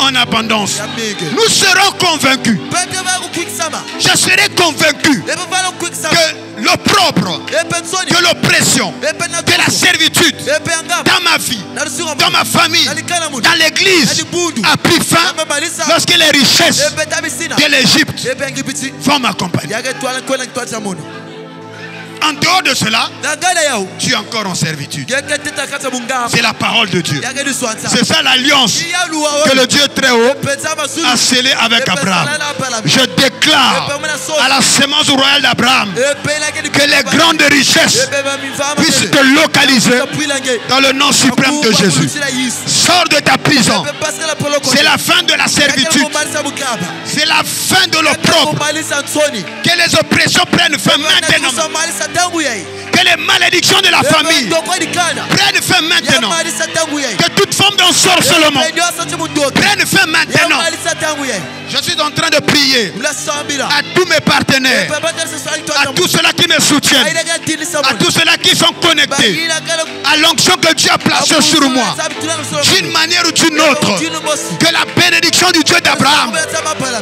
en abondance. Nous serons convaincus, je serai convaincu que l'opprobre, que l'oppression, que la servitude dans ma vie, dans ma famille, dans l'église a pris fin lorsque les richesses de l'Égypte vont m'accompagner. En dehors de cela, tu es encore en servitude. C'est la parole de Dieu. C'est ça l'alliance que le Dieu très haut a scellée avec Abraham. Je déclare à la sémence royale d'Abraham que les grandes richesses puissent te localiser dans le nom suprême de Jésus. Sors de ta prison. C'est la fin de la servitude. C'est la fin de l'opprobre. Que les oppressions prennent fin maintenant. Que Que les malédictions de la famille prennent fin maintenant. Que toute forme d'ensorcellement prenne fin maintenant. Je suis en train de prier à tous mes partenaires, à tous ceux-là qui me soutiennent, à tous ceux-là qui sont connectés à l'onction que Dieu a placée sur moi. D'une manière ou d'une autre, que la bénédiction du Dieu d'Abraham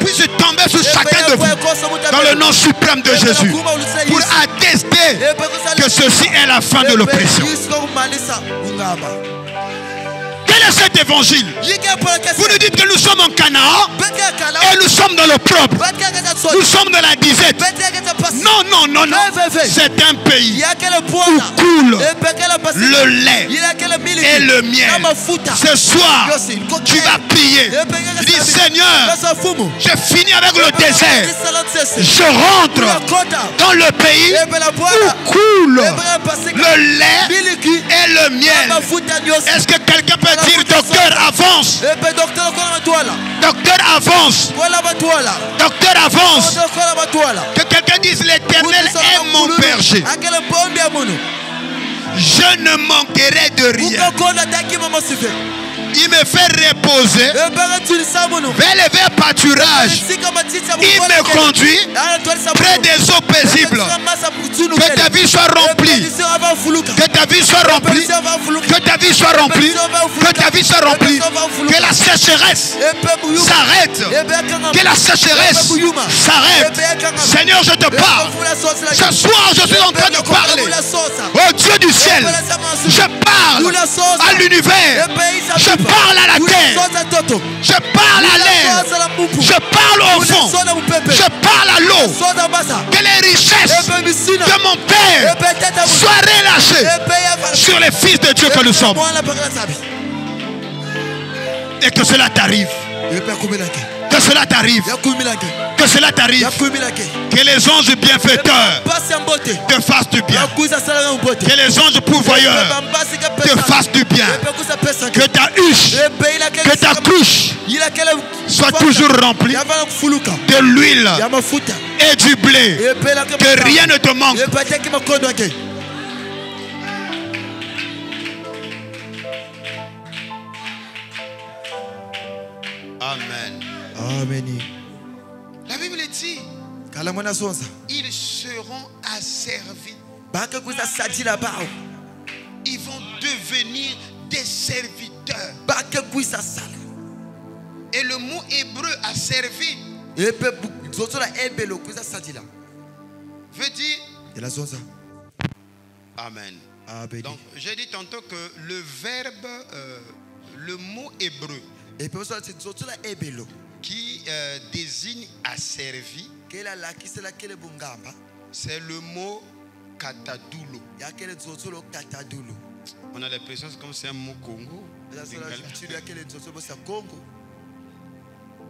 puisse tomber sur chacun de vous dans le nom suprême de Jésus, pour attester que ceci est la fin de l'oppression. Quel est cet évangile? Vous nous dites que nous sommes en Canaan et nous sommes dans l'opprobre. Nous sommes dans la disette. Non, non, non, non. C'est un pays où coule le lait et le miel. Ce soir, tu vas prier. Tu dis, Seigneur, je finis avec le désert. Je rentre dans le pays où coule le lait et le miel. Est-ce que quelqu'un peut dire, docteur, avance? Docteur, avance. Docteur, avance. Que quelqu'un dise, l'Éternel est mon berger. Je ne manquerai de rien. Il me fait reposer vers les verts pâturages. Il me conduit près des eaux paisibles. Que ta vie soit remplie. Que ta vie soit remplie. Que ta vie soit remplie. Que ta vie soit remplie. Que la sécheresse s'arrête. Que la sécheresse s'arrête. Seigneur, je te parle. Ce soir, je suis en train de parler au Dieu du ciel. Je parle à l'univers. Je parle à la terre. Je parle à l'air. Je parle au vent. Je parle à l'eau. Que les richesses de mon Père soient relâchées sur les fils de Dieu que nous sommes. Et que cela t'arrive. Que cela t'arrive. Que cela t'arrive. Que les anges bienfaiteurs te fassent du bien. Que les anges pourvoyeurs te fassent du bien. Que ta huche, que ta couche soit toujours remplie de l'huile et du blé. Que rien ne te manque. Amen. Amen. La Bible dit, ils seront asservis. Ils vont devenir des serviteurs. Et le mot hébreu asservi veut dire Amen. Donc j'ai dit tantôt que le verbe, le mot hébreu qui désigne asservi, c'est le mot katadulo. On a l'impression comme c'est un mot Congo.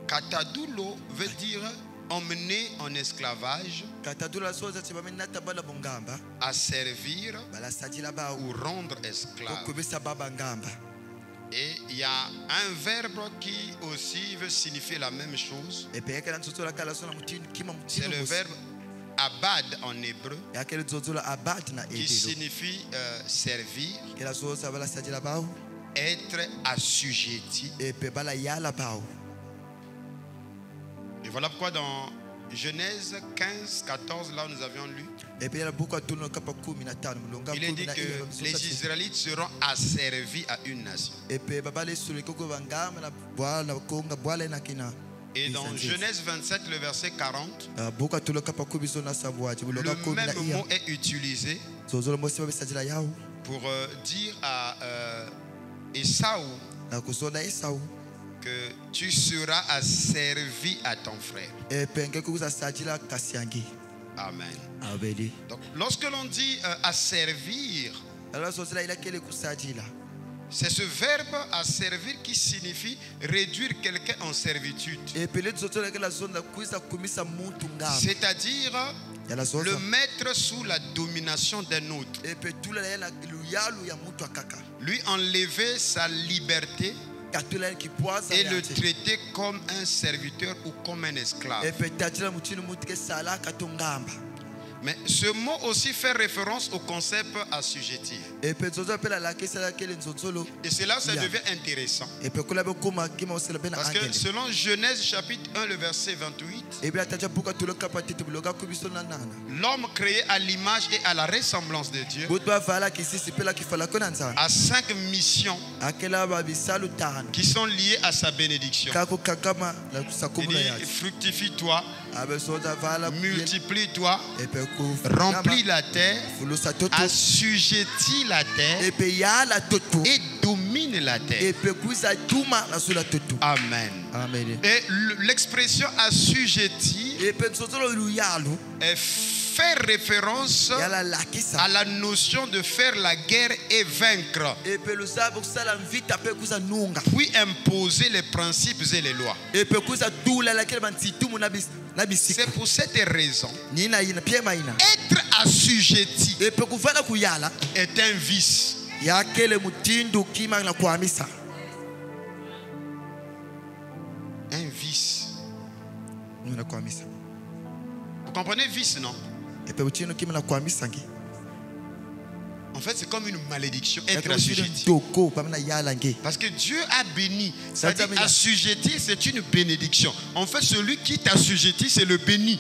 Katadulo veut dire emmener en esclavage, à servir ou rendre esclave. Et il y a un verbe qui aussi veut signifier la même chose. C'est le verbe abad en hébreu, qui signifie servir, être assujetti. Et voilà pourquoi dans Genèse 15, 14, là où nous avions lu, il est dit que les Israélites seront asservis à une nation. Et dans Genèse 27, le verset 40, le même mot est utilisé pour dire à Esaü que tu seras asservi à ton frère. Amen. Donc, lorsque l'on dit asservir, c'est ce verbe asservir qui signifie réduire quelqu'un en servitude. C'est-à-dire le mettre sous la domination d'un autre. Lui enlever sa liberté et le traiter comme un serviteur ou comme un esclave. Mais ce mot aussi fait référence au concept assujetti. Et c'est là où ça devient intéressant. Parce que selon Genèse chapitre 1, le verset 28, l'homme créé à l'image et à la ressemblance de Dieu a 5 missions qui sont liées à sa bénédiction. Il dit, fructifie-toi, multiplie-toi, remplis la terre, assujettis la terre et domine la terre. Amen. Et l'expression assujetti fait référence à la notion de faire la guerre et vaincre, puis imposer les principes et les lois. C'est pour cette raison, être assujetti est un vice. Un vice. Vous comprenez vice, non? En fait, c'est comme une malédiction, être assujetti. Parce que Dieu a béni. C'est-à-dire, assujetti, c'est une bénédiction. En fait, celui qui t'assujettit, c'est le béni.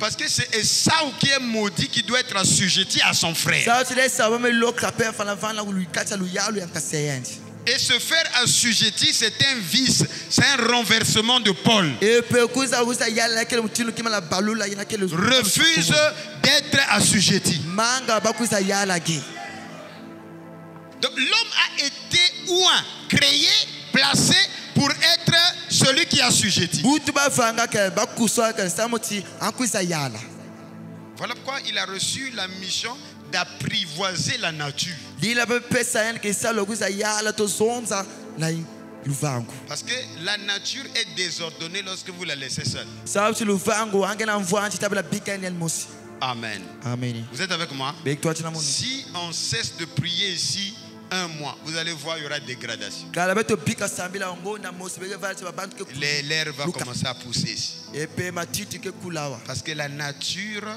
Parce que c'est Esaü qui est maudit, qui doit être assujetti à son frère. Et se faire assujettir, c'est un vice, c'est un renversement de Paul. Refuse d'être assujetti. Donc l'homme a été créé, placé pour être celui qui est assujetti. Voilà pourquoi il a reçu la mission d'apprivoiser la nature. Parce que la nature est désordonnée lorsque vous la laissez seule. Amen. Vous êtes avec moi? Si on cesse de prier ici un mois, vous allez voir, il y aura dégradation. L'air va commencer à pousser ici. Parce que la nature est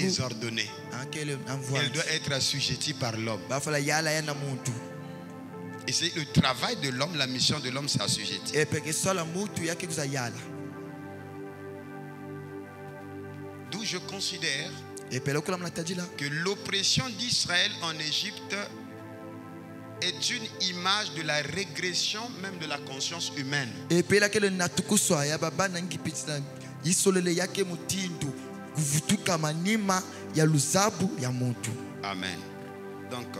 désordonnée. Elle doit être assujettie par l'homme. Et c'est le travail de l'homme, la mission de l'homme, c'est assujettir. D'où je considère que l'oppression d'Israël en Égypte est une image de la régression même de la conscience humaine. Amen. Donc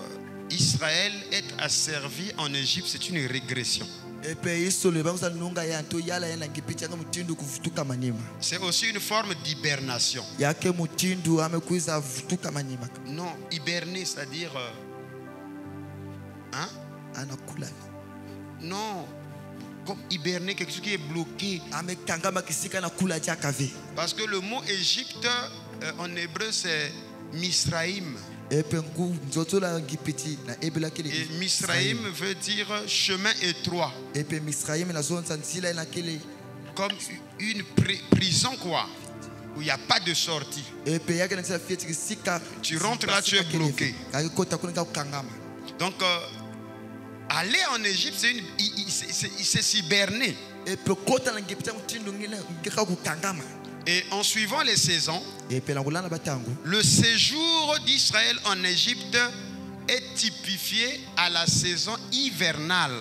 Israël être asservi en Égypte, c'est une régression. C'est aussi une forme d'hibernation. Non, hiberner, c'est-à-dire non, comme hiberner, quelque chose qui est bloqué. Parce que le mot Égypte en hébreu c'est Misraïm. Et Misraïm veut dire chemin étroit. Comme une prison quoi, où il n'y a pas de sortie. Tu rentres là, tu es bloqué. Donc aller en Égypte, c'est s'hiberner. Et en suivant les saisons, le séjour d'Israël en Égypte est typifié à la saison hivernale.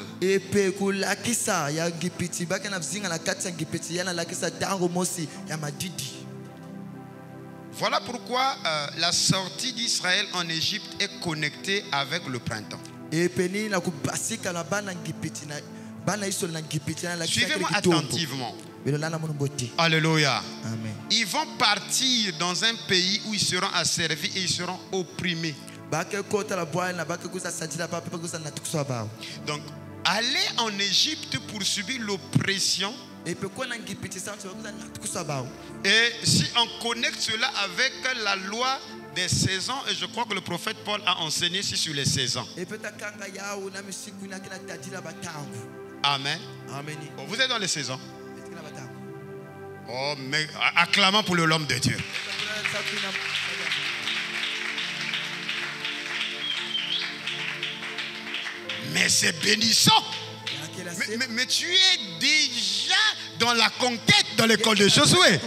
Voilà pourquoi la sortie d'Israël en Égypte est connectée avec le printemps. Suivez-moi attentivement. Alléluia. Amen. Ils vont partir dans un pays où ils seront asservis et ils seront opprimés. Donc, aller en Égypte pour subir l'oppression. Et si on connecte cela avec la loi des saisons, et je crois que le prophète Paul a enseigné ici sur les saisons. Amen. Amen. Vous êtes dans les saisons. Oh, mais acclamons pour l'homme de Dieu. Mais c'est bénissant. Mais tu es déjà dans la conquête dans l'école de Josué.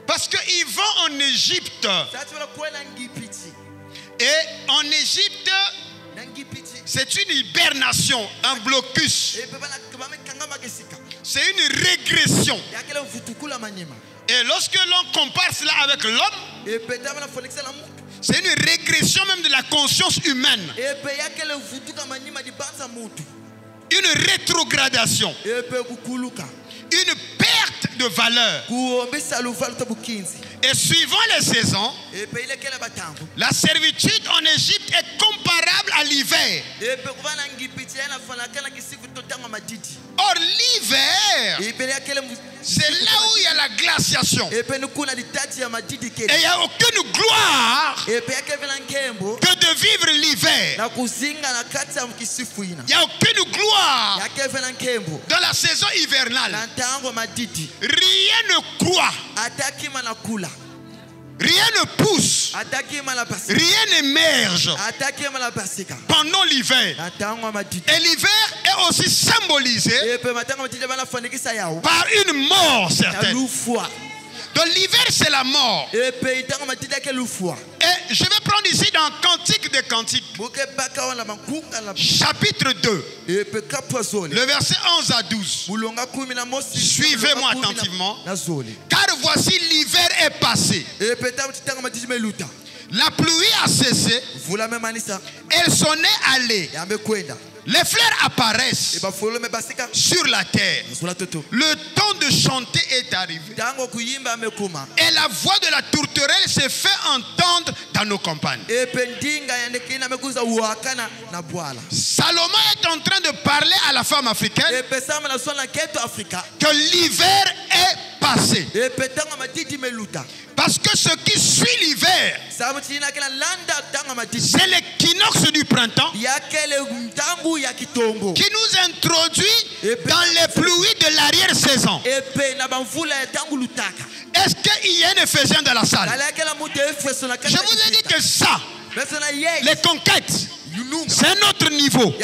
Parce qu'ils vont en Égypte. Et en Égypte, c'est une hibernation, un blocus. C'est une régression. Et lorsque l'on compare cela avec l'homme, c'est une régression même de la conscience humaine. Une rétrogradation. Une perte de valeur. Et suivant les saisons, la servitude en Égypte est comparable à l'hiver. Or l'hiver, c'est là où il y a la glaciation. Et il n'y a aucune gloire que de vivre l'hiver. Il n'y a aucune gloire dans la saison hivernale. Rien ne croît. Rien ne pousse. Rien n'émerge pendant l'hiver. Et l'hiver est aussi symbolisé par une mort certaine. Donc l'hiver c'est la mort. Et je vais prendre ici dans Cantique des Cantiques, chapitre 2, le verset 11 à 12. Suivez-moi attentivement. Car voici l'hiver est passé. La pluie a cessé. Elle s'en est allée. Les fleurs apparaissent sur la terre. Le temps de chanter est arrivé. Et la voix de la tourterelle s'est fait entendre dans nos campagnes. Salomon est en train de parler à la femme africaine que l'hiver est passé. Parce que ce qui suit l'hiver, c'est l'équinoxe du printemps qui nous introduit dans les pluies de l'arrière-saison. Est-ce qu'il y a un Éphésien dans la salle? Je vous ai dit que ça, les conquêtes, c'est un autre niveau.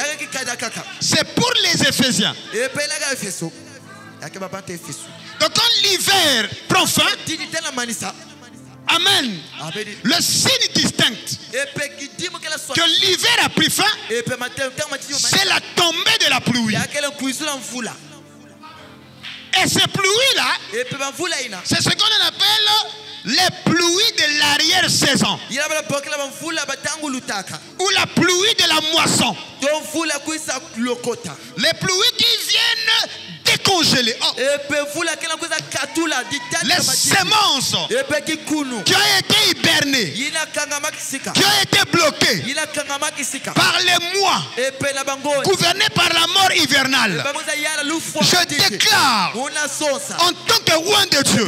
C'est pour les Éphésiens. Donc quand l'hiver prend fin, amen, le signe distinct que l'hiver a pris fin, c'est la tombée de la pluie. Et ces pluies-là, c'est ce qu'on appelle les pluies de l'arrière-saison, ou la pluie de la moisson. Les pluies qui viennent décongelées. Oh. Les semences qui ont été hibernées, qui ont été bloquées par les mois, gouvernés par la mort hivernale. Je déclare en tant que roi de Dieu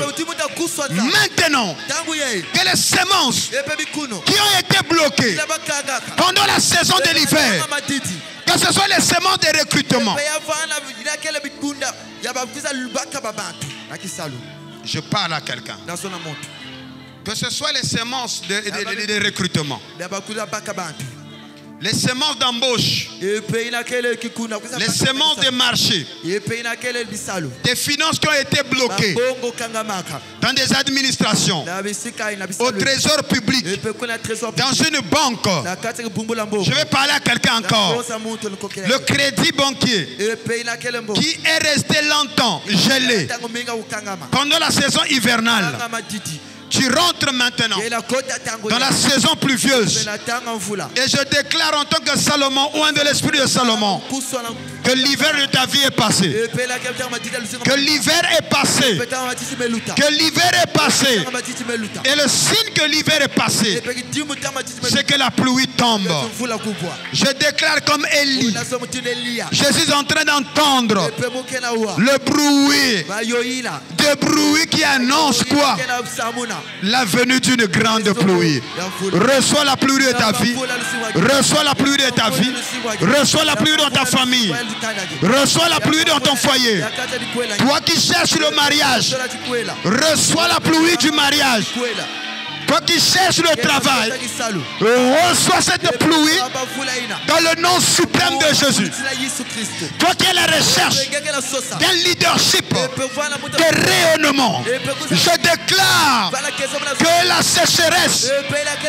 maintenant que les semences qui ont été bloquées pendant la saison de l'hiver, que ce soit les semences de recrutement, je parle à quelqu'un, que ce soit les semences de recrutement, les semences d'embauche, les semences de marché, des finances qui ont été bloquées dans des administrations, au trésor public, dans une banque. Je vais parler à quelqu'un encore. Le crédit banquier qui est resté longtemps gelé pendant la saison hivernale. Tu rentres maintenant dans la saison pluvieuse. Et je déclare en tant que Salomon, ou un de l'esprit de Salomon, que l'hiver de ta vie est passé. Que l'hiver est passé. Que l'hiver est passé. Et le signe que l'hiver est passé, c'est que la pluie tombe. Je déclare comme Élie, je suis en train d'entendre le bruit. Des bruits qui annoncent quoi? La venue d'une grande pluie. Reçois la pluie de ta vie. Reçois la pluie de ta vie. Reçois la pluie dans ta famille. Reçois la pluie dans ton foyer. Toi qui cherches le mariage, reçois la pluie du mariage. Toi qui cherches le travail, reçois cette pluie dans le nom suprême de Jésus. Toi qui es à la recherche d'un leadership, de rayonnement, je déclare que la sécheresse,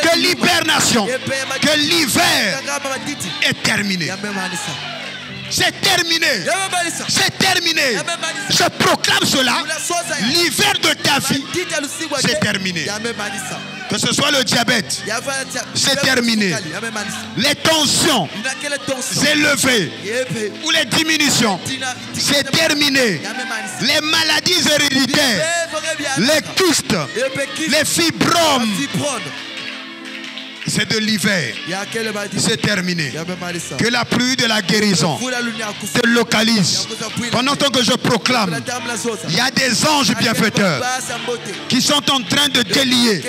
que l'hibernation, que l'hiver est terminé. C'est terminé. C'est terminé. Je proclame cela. L'hiver de ta vie, c'est terminé. Que ce soit le diabète, c'est terminé. Les tensions élevées ou les diminutions, c'est terminé. Les maladies héréditaires, les kystes, les fibromes, c'est de l'hiver. C'est terminé. Que la pluie de la guérison te localise. Pendant que je proclame, il y a des anges bienfaiteurs qui sont en train de délier,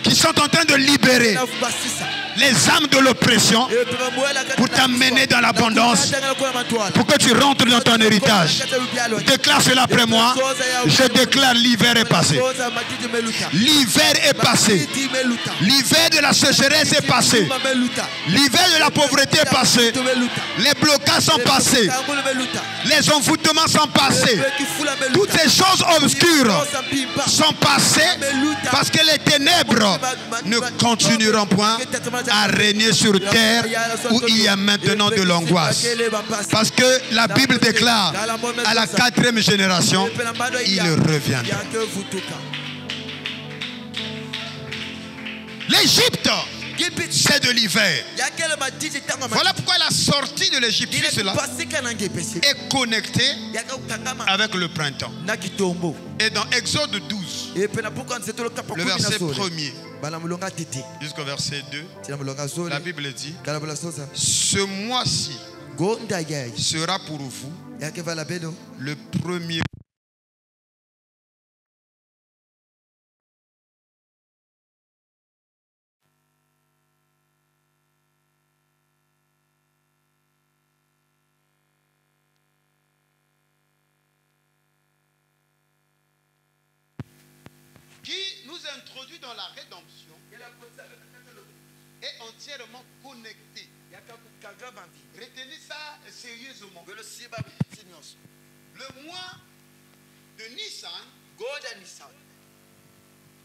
qui sont en train de libérer les âmes de l'oppression pour t'amener dans l'abondance, pour que tu rentres dans ton héritage. Déclare cela après moi. Je déclare l'hiver est passé. L'hiver est passé. L'hiver de la sécheresse est passé. L'hiver de la pauvreté est passé. Les blocages sont passés. Les envoûtements sont passés. Toutes ces choses obscures sont passées parce que les ténèbres ne continueront point à régner sur terre où il y a maintenant de l'angoisse. Parce que la Bible déclare à la 4e génération, il reviendra. L'Égypte, c'est de l'hiver. Voilà pourquoi la sortie de l'Égypte est connectée avec le printemps. Et dans Exode 12, le verset 1er jusqu'au verset 2, la Bible dit: ce mois-ci sera pour vous le premier. Qui nous introduit dans la rédemption est entièrement connecté. Retenez ça sérieusement. Le mois de Nissan,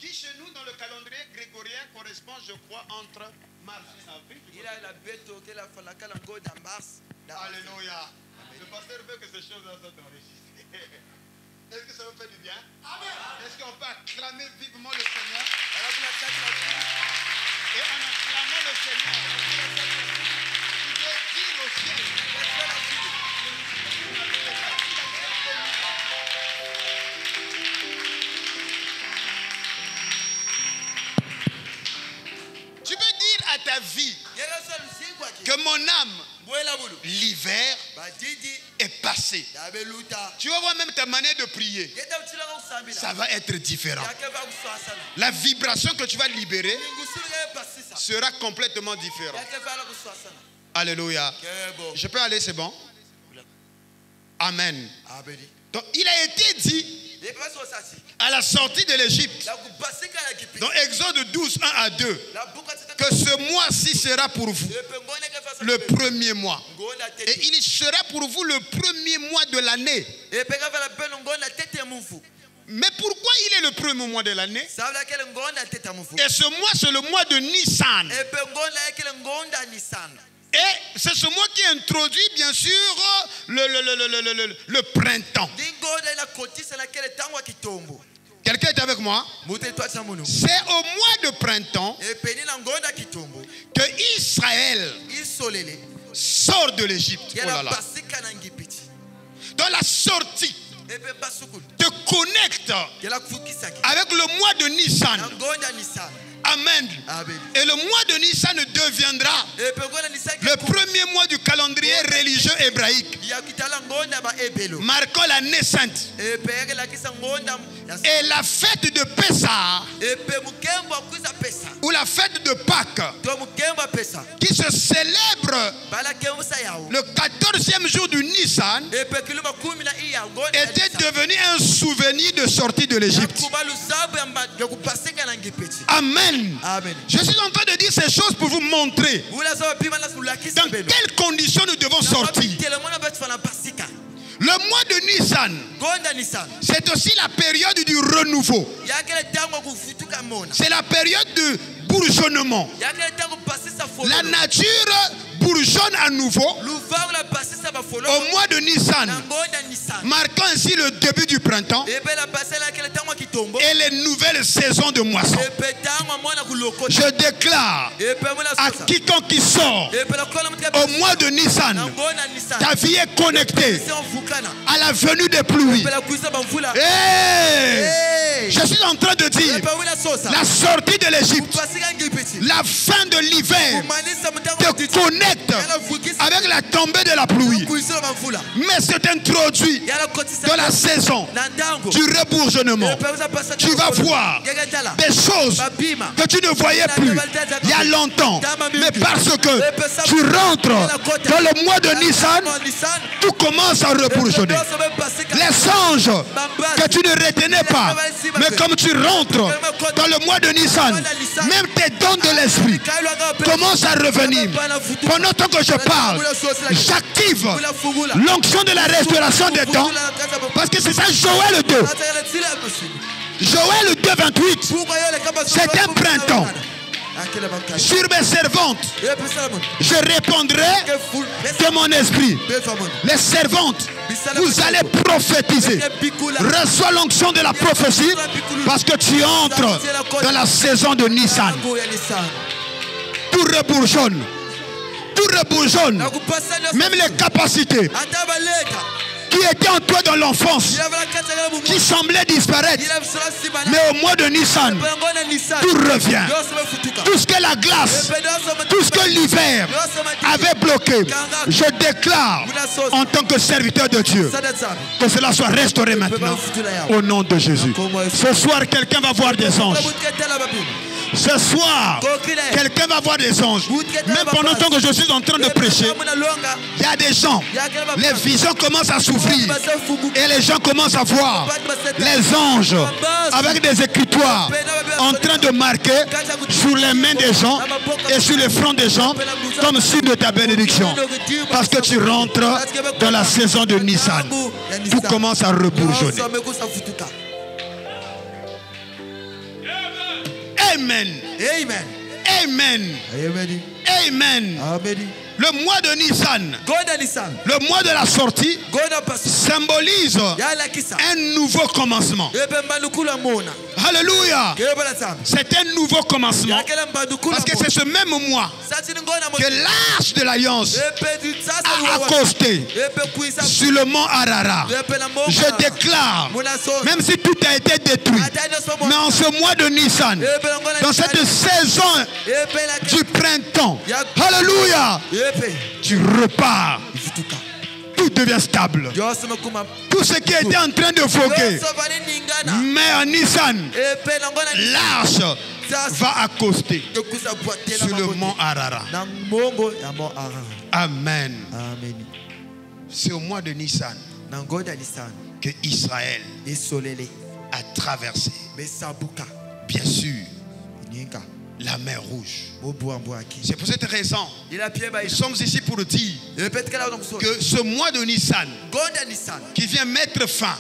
qui chez nous dans le calendrier grégorien correspond, je crois, entre mars et avril. Alléluia. Le pasteur veut que ces choses-là soient enregistrées. Est-ce que ça vous fait du bien? Amen. Est-ce qu'on peut acclamer vivement le Seigneur? Et en acclamant le Seigneur, tu dois dire au ciel. Tu peux dire à ta vie que mon âme, l'hiver est passé. Tu vas voir même ta manière de prier. Ça va être différent. La vibration que tu vas libérer sera complètement différente. Alléluia. Je peux aller, c'est bon? Amen. Donc il a été dit à la sortie de l'Égypte, dans Exode 12, 1 à 2, que ce mois-ci sera pour vous le premier mois. Et il sera pour vous le premier mois de l'année. Mais pourquoi il est le premier mois de l'année? Et ce mois, c'est le mois de Nissan. Et c'est ce mois qui introduit, bien sûr, le printemps. Quelqu'un est avec moi? C'est au mois de printemps que Israël sort de l'Égypte. Oh là là. Dans la sortie, te connecte avec le mois de Nissan, Amen. Et le mois de Nissan deviendra le premier mois du calendrier religieux hébraïque, marquant l'année sainte. Et la fête de Pessah, ou la fête de Pâques, qui se célèbre le 14e jour du Nissan, était devenu un souvenir de sortie de l'Égypte. Amen. Je suis en train de dire ces choses pour vous montrer dans quelles conditions nous devons sortir. Le mois de Nissan, c'est aussi la période du renouveau. C'est la période de bourgeonnement. La nature bourgeonne à nouveau au mois de Nissan, marquant ainsi le début du printemps et les nouvelles saisons de moisson. Je déclare à quiconque qui sort au mois de Nissan, ta vie est connectée à la venue des pluies. Je suis en train de dire la sortie de l'Égypte, la fin de l'hiver te connecte avec la tombée de la pluie. Mais c'est introduit dans la saison du rebourgeonnement. Tu vas voir des choses que tu ne voyais plus il y a longtemps. Mais parce que tu rentres dans le mois de Nissan, tout commence à rebourgeonner. Les anges que tu ne retenais pas, mais comme tu rentres dans le mois de Nissan, même tes dons de l'esprit commencent à revenir. Pendant que je parle, j'active l'onction de la restauration des dons, parce que c'est ça Joël 2. Joël 2, 28. C'est un printemps. Sur mes servantes, je répandrai de mon esprit. Les servantes, vous allez prophétiser. Reçois l'onction de la prophétie, parce que tu entres dans la saison de Nissan. Tout rebourgeonne. Tout rebourgeonne. Même les capacités qui étaient en toi dans l'enfance, qui semblaient disparaître, mais au mois de Nissan, tout revient. Tout ce que la glace, tout ce que l'hiver avait bloqué, je déclare en tant que serviteur de Dieu que cela soit restauré maintenant au nom de Jésus. Ce soir, quelqu'un va voir des anges. Ce soir, quelqu'un va voir des anges. Même pendant que je suis en train de prêcher, il y a des gens, les visions commencent à s'ouvrir et les gens commencent à voir les anges avec des écritoires en train de marquer sur les mains des gens et sur les fronts des gens comme signe de ta bénédiction. Parce que tu rentres dans la saison de Nissan. Tout commence à rebourgeonner. Amen. Amen. Amen. Amen. Amen. Le mois de Nissan, le mois de la sortie, symbolise un nouveau commencement. Alléluia. C'est un nouveau commencement. Parce que c'est ce même mois que l'arche de l'alliance a accosté sur le mont Ararat. Je déclare, même si tout a été détruit, mais en ce mois de Nissan, dans cette saison du printemps, alléluia, tu repars. Tout devient stable. Tout ce qui était en train de voguer, mais en Nissan, l'arche va accoster sur le mont Ararat. Amen. C'est au mois de Nissan que Israël a traversé, bien sûr, la mer Rouge. C'est pour cette raison nous sommes ici pour dire que ce mois de Nissan qui vient mettre fin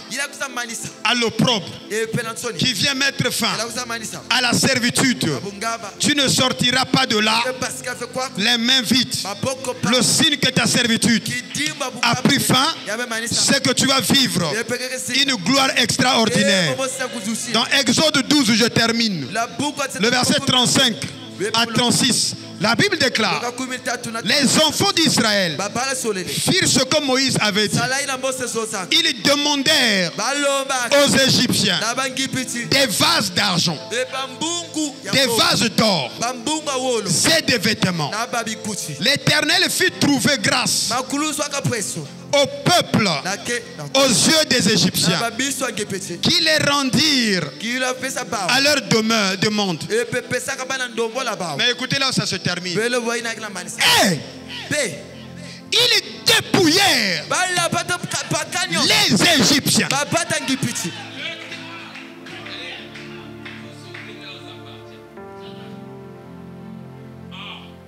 à l'opprobre, qui vient mettre fin à la servitude, tu ne sortiras pas de là les mains vides. Le signe que ta servitude a pris fin, c'est que tu vas vivre une gloire extraordinaire. Dans Exode 12, je termine, le verset 35 à 36, la Bible déclare: les enfants d'Israël firent ce que Moïse avait dit. Ils demandèrent aux Égyptiens des vases d'argent des vases d'or et des vêtements. L'Éternel fit trouver grâce au peuple aux yeux des Égyptiens, qui les rendirent à leur demande. Mais écoutez là où ça se termine. Ils dépouillèrent les Égyptiens.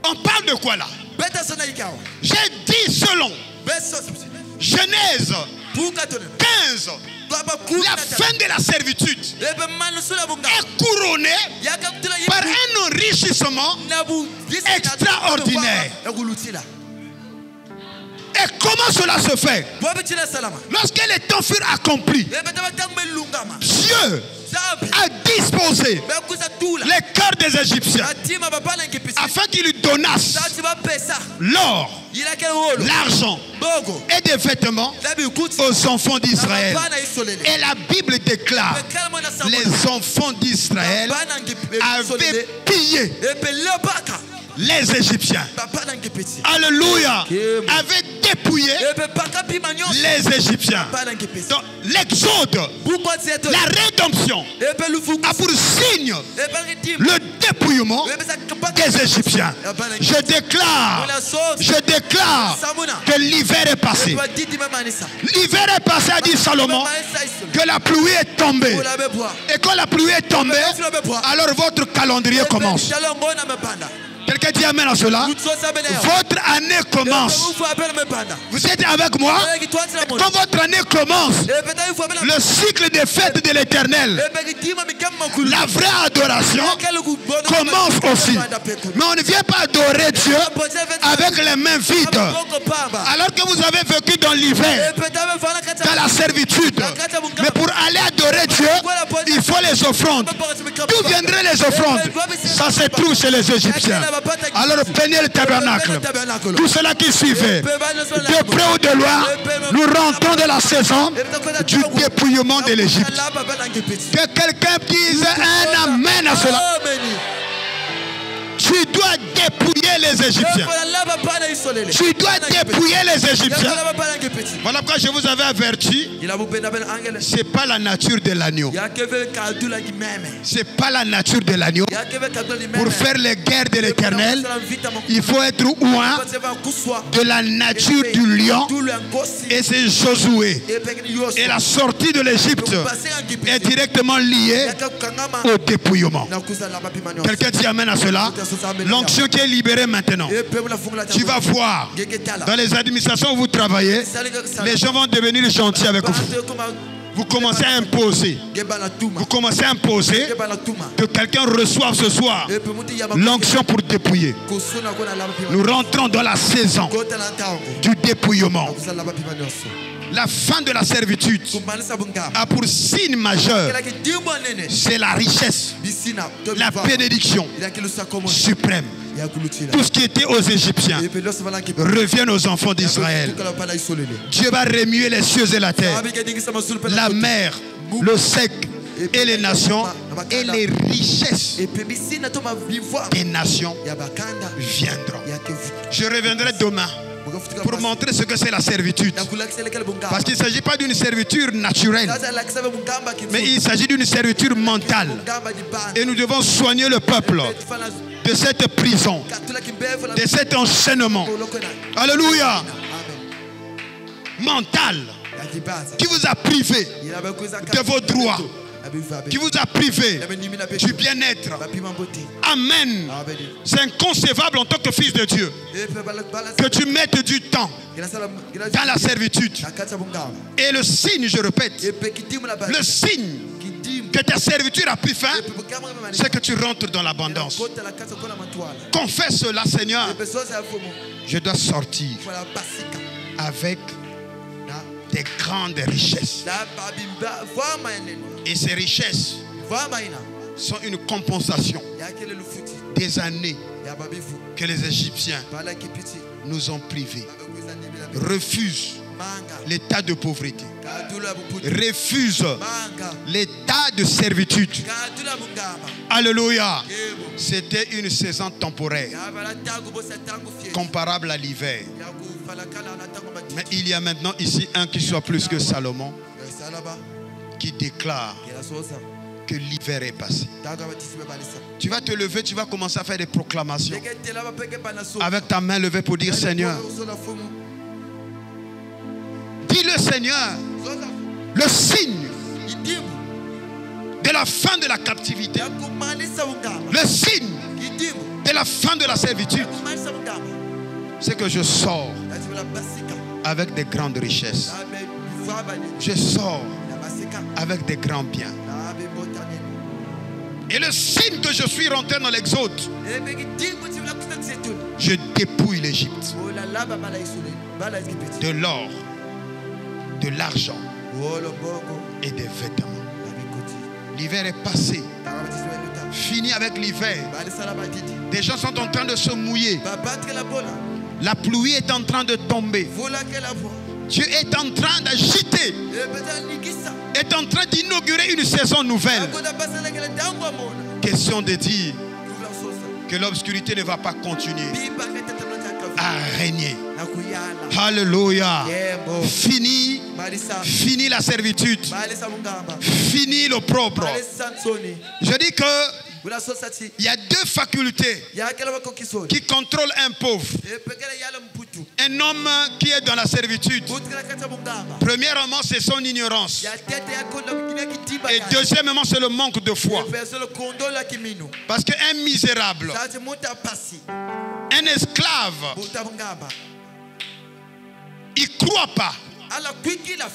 On parle de quoi là? J'ai dit selon Genèse 15, la fin de la servitude est couronnée par un enrichissement extraordinaire. Et comment cela se fait? Lorsque les temps furent accomplis, Dieu a disposé les cœurs des Égyptiens afin qu'ils lui donnassent l'or, l'argent et des vêtements aux enfants d'Israël. Et la Bible déclare: les enfants d'Israël avaient pillé les Égyptiens. Alléluia. Avaient dépouillé les Égyptiens. Donc l'exode, la rédemption a pour signe le dépouillement des Égyptiens. Je déclare que l'hiver est passé. L'hiver est passé, a dit Salomon, que la pluie est tombée. Et quand la pluie est tombée, alors votre calendrier commence. Quelqu'un dit amen à cela. Votre année commence. Vous êtes avec moi? Quand votre année commence, le cycle des fêtes de l'Éternel, la vraie adoration commence aussi. Mais on ne vient pas adorer Dieu avec les mains vides. Alors que vous avez vécu dans l'hiver, dans la servitude. Mais pour aller adorer Dieu, il faut les offrandes. D'où viendraient les offrandes? Ça se trouve chez les Égyptiens. Alors prenez le tabernacle. Tout cela qui suivait, de près ou de loin, nous rentrons dans la saison du dépouillement de l'Égypte. Que quelqu'un dise un amen à cela. Tu dois dépouiller les Égyptiens. Tu dois dépouiller les Égyptiens. Voilà pourquoi je vous avais averti. Ce n'est pas la nature de l'agneau. Ce n'est pas la nature de l'agneau. Pour faire les guerres de l'Éternel, il faut être loin de la nature du lion. Et c'est Josué. Et la sortie de l'Égypte est directement liée au dépouillement. Quelqu'un dit amen à cela? L'onction qui est libérée maintenant. Tu vas voir, dans les administrations où vous travaillez, les gens vont devenir gentils avec vous. Vous commencez à imposer. Vous commencez à imposer que quelqu'un reçoive ce soir l'onction pour dépouiller. Nous rentrons dans la saison du dépouillement. La fin de la servitude a pour signe majeur, c'est la richesse, la bénédiction suprême. Tout ce qui était aux Égyptiens revient aux enfants d'Israël. Dieu va remuer les cieux et la terre, la mer, le sec et les nations, et les richesses des nations viendront. Je reviendrai demain pour montrer ce que c'est la servitude. Parce qu'il ne s'agit pas d'une servitude naturelle, mais il s'agit d'une servitude mentale. Et nous devons soigner le peuple de cette prison, de cet enchaînement. Alléluia. Mental, qui vous a privé de vos droits, qui vous a privé du bien-être. Amen. C'est inconcevable en tant que fils de Dieu que tu mettes du temps dans la servitude. Et le signe, je répète, le signe que ta servitude a pris fin, c'est que tu rentres dans l'abondance. Confesse cela, Seigneur. Je dois sortir avec des grandes richesses. Et ces richesses sont une compensation des années que les Égyptiens nous ont privés. Refuse l'état de pauvreté. Refuse l'état état de servitude. Alléluia. C'était une saison temporaire, comparable à l'hiver. Mais il y a maintenant ici un qui soit plus que Salomon, qui déclare que l'hiver est passé. Tu vas te lever, tu vas commencer à faire des proclamations avec ta main levée pour dire Seigneur. Dis-le Seigneur, le signe de la fin de la captivité, le signe de la fin de la servitude, c'est que je sors avec des grandes richesses. Je sors avec des grands biens. Et le signe que je suis rentré dans l'Exode, je dépouille l'Égypte de l'or, de l'argent et des vêtements. L'hiver est passé. Fini avec l'hiver. Des gens sont en train de se mouiller. La pluie est en train de tomber. Dieu est en train d'agiter, est en train d'inaugurer une saison nouvelle. Question de dire que l'obscurité ne va pas continuer à régner. Alléluia. Fini la servitude. Fini l'opprobre. Je dis que il y a deux facultés qui contrôlent un pauvre. Un homme qui est dans la servitude. Premièrement, c'est son ignorance. Et deuxièmement, c'est le manque de foi. Parce qu'un misérable, un esclave, il ne croit pas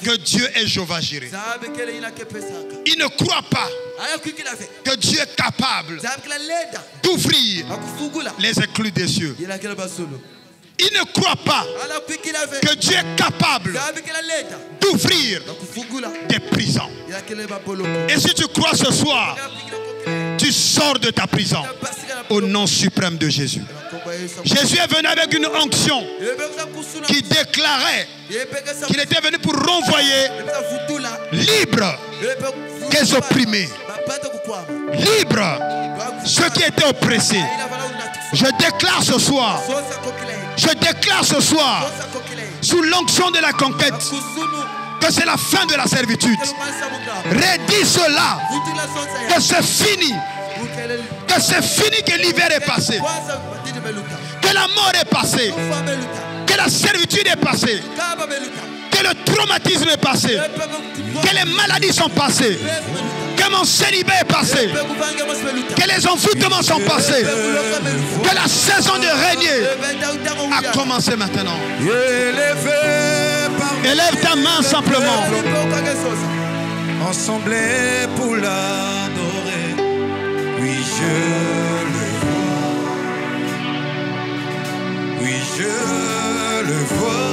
que Dieu est Jéhovah Jireh. Il ne croit pas que Dieu est capable d'ouvrir les éclus des cieux. Il ne croit pas que Dieu est capable d'ouvrir des prisons. Et si tu crois ce soir, tu sors de ta prison au nom suprême de Jésus. Jésus est venu avec une onction qui déclarait qu'il était venu pour renvoyer libres les opprimés, libres ceux qui étaient oppressés. Je déclare ce soir, sous l'onction de la conquête, que c'est la fin de la servitude. Redis cela, que c'est fini. Que c'est fini, que l'hiver est passé. Que la mort est passée. Que la servitude est passée. Que le traumatisme est passé. Que les maladies sont passées. Que mon célibat est passé. Que les envoûtements sont passés. Que la saison de régner a commencé maintenant. Élève ta main simplement. Ensemble pour l'adorer. Oui, je le vois. Oui, je le vois.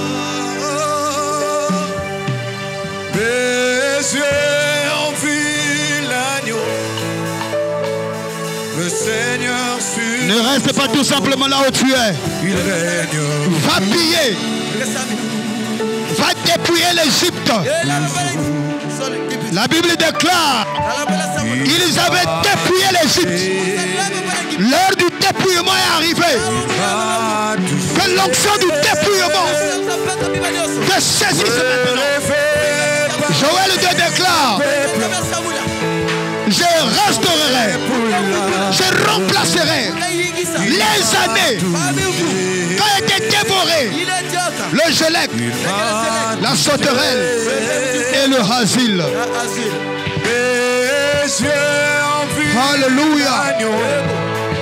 Mes yeux ont vu l'agneau. Le Seigneur sur. Ne reste pas tout simplement là où tu es. Il règne. Va piller. Va dépouiller l'Égypte. La Bible déclare qu'ils avaient dépouillé l'Égypte. L'heure du dépouillement est arrivée. Que l'onction du dépouillement te saisisse maintenant. Joël 2 déclare: je restaurerai, je remplacerai les années qui ont été dévorées, le gelec, la sauterelle et le hasil. Alléluia.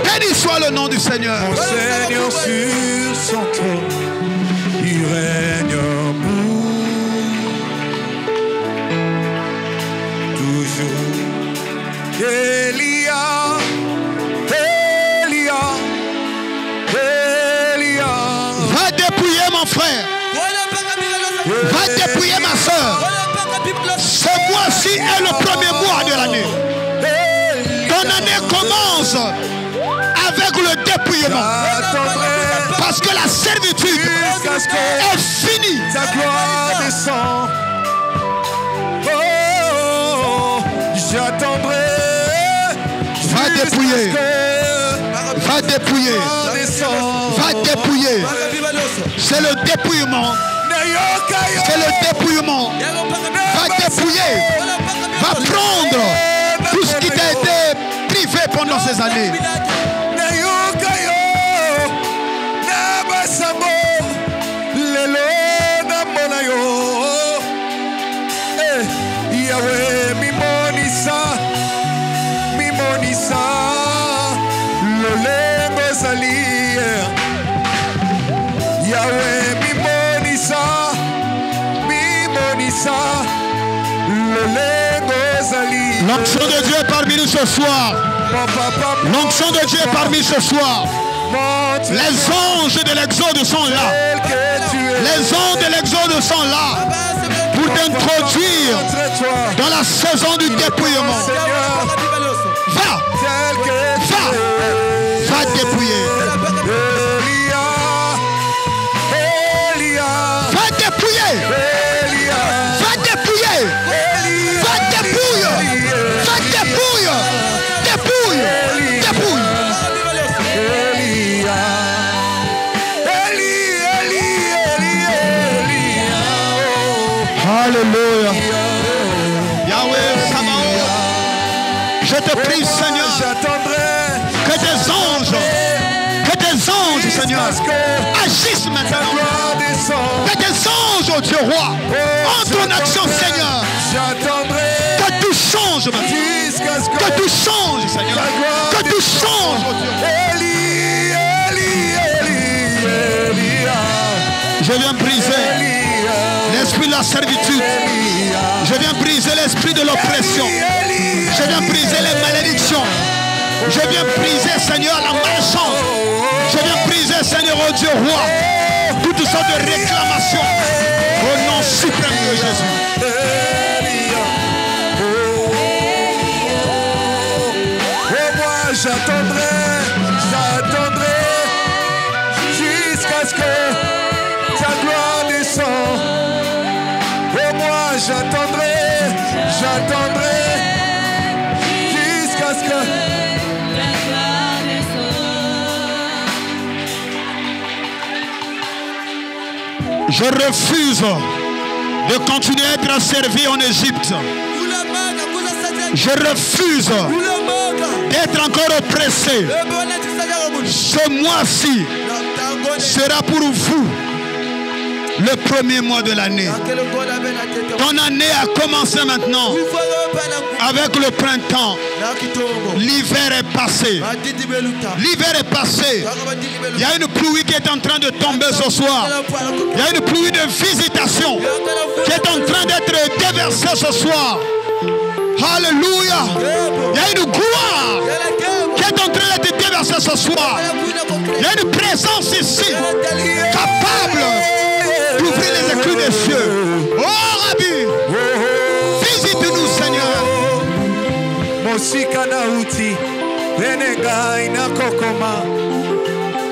Béni soit le nom du Seigneur. Mon Seigneur sur son trône, il règne toujours. Elia, Elia, Elia. Va dépouiller mon frère. Va dépouiller ma soeur. Ce mois-ci est le premier mois de l'année. Ton année commence avec le dépouillement. Parce que la servitude est finie. Ta gloire descend. Oh, j'attends. dépouiller. Va dépouiller. Va dépouiller. C'est le dépouillement. C'est le dépouillement. Va dépouiller. Va prendre tout ce qui t'a été privé pendant ces années. Yahweh, mimonisa, lolengo zali. Yahweh, mimonisa, lolengo zali. L'onction de Dieu est parmi nous ce soir. L'onction de Dieu est parmi nous ce soir. Les anges de l'Exode sont là. Les anges de l'Exode sont là pour t'introduire dans la saison du dépouillement. Va dépouiller. Va dépouiller. Va dépouiller. Va dépouiller. Va dépouiller. Dépouille. Dépouille. Alléluia. Yahweh Sabaoth, je te prie, Seigneur, que tes anges, Seigneur, agissent maintenant. Que tes anges, oh Dieu roi, entrent en action, Seigneur. Que tout change maintenant. Que tout change, Seigneur. Que tout change, oh Dieu. Je viens briser l'esprit de la servitude. Je viens briser l'esprit de l'oppression. Je viens briser les malédictions. Je viens briser, Seigneur, la malchance. Je viens briser, Seigneur, oh Dieu roi, toutes sortes de réclamations au nom suprême de Jésus. Moi j'attendrai jusqu'à ce que ta gloire descende. Et moi j'attendrai jusqu'à ce que je refuse de continuer à être servi en Égypte. Je refuse d'être encore oppressé. Ce mois-ci sera pour vous le premier mois de l'année. Ton année a commencé maintenant avec le printemps. L'hiver est passé. L'hiver est passé. Il y a une pluie qui est en train de tomber ce soir. Il y a une pluie de visitation qui est en train d'être déversée ce soir. Alléluia. Il y a une gloire qui est en train d'être déversée ce soir. Il y a une présence ici capable d'ouvrir les écluses des cieux. Oh Rabbi, visite-nous, Seigneur. Mosika na uti venenga ina kokoma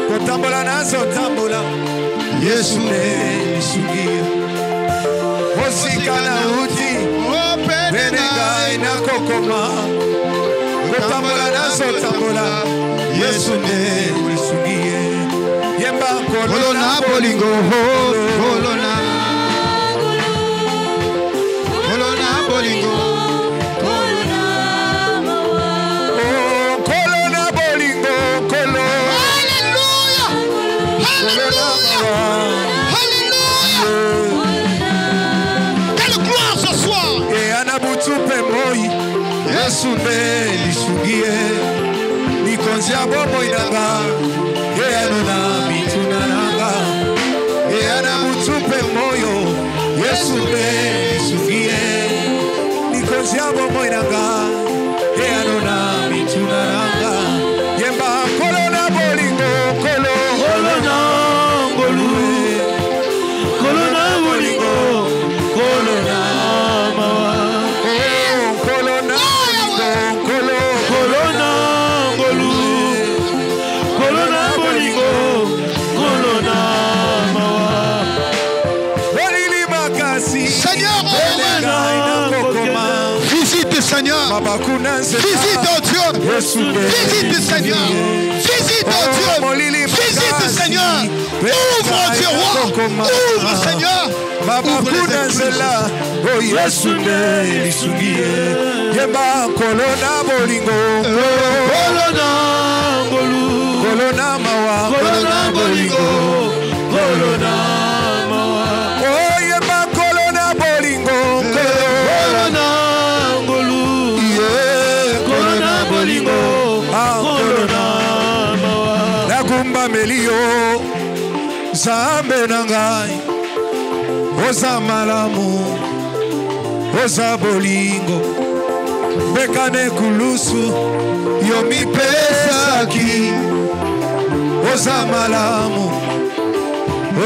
kotambola nazo tambola Yesu ne lisugia. Mosika na uti venenga ina kokoma kotambola nazo tambola Yesu ne lisugia. Yemba kolona bolingo kolona bolingo. Yesu ne lisugie nikonzi abomo inanga yeanona mituna nanga yeana mutupe moyo. Yesu ne lisugie nikonzi abomo inanga yeanona mituna nanga yemba kolona bolingo kolona bolue kolona bolingo kolona Seigneur. Visite, oh Dieu. Visite, Seigneur. Visite, oh Dieu. Visite, Seigneur. Ouvre, Dieu roi. Ouvre, Seigneur. Ouvre les esprits. Oh Yesu nde lisungie yeba kolona bolingo kolona ngolu kolona mawa kolona bolingo kolona mawa oh yeba kolona bolingo kolona ngolu yeah kolona bolingo kolona mawa nakumba melio zambe nangai oza malamu oza bolingo bekane kulusu yo mipesaki oza malamu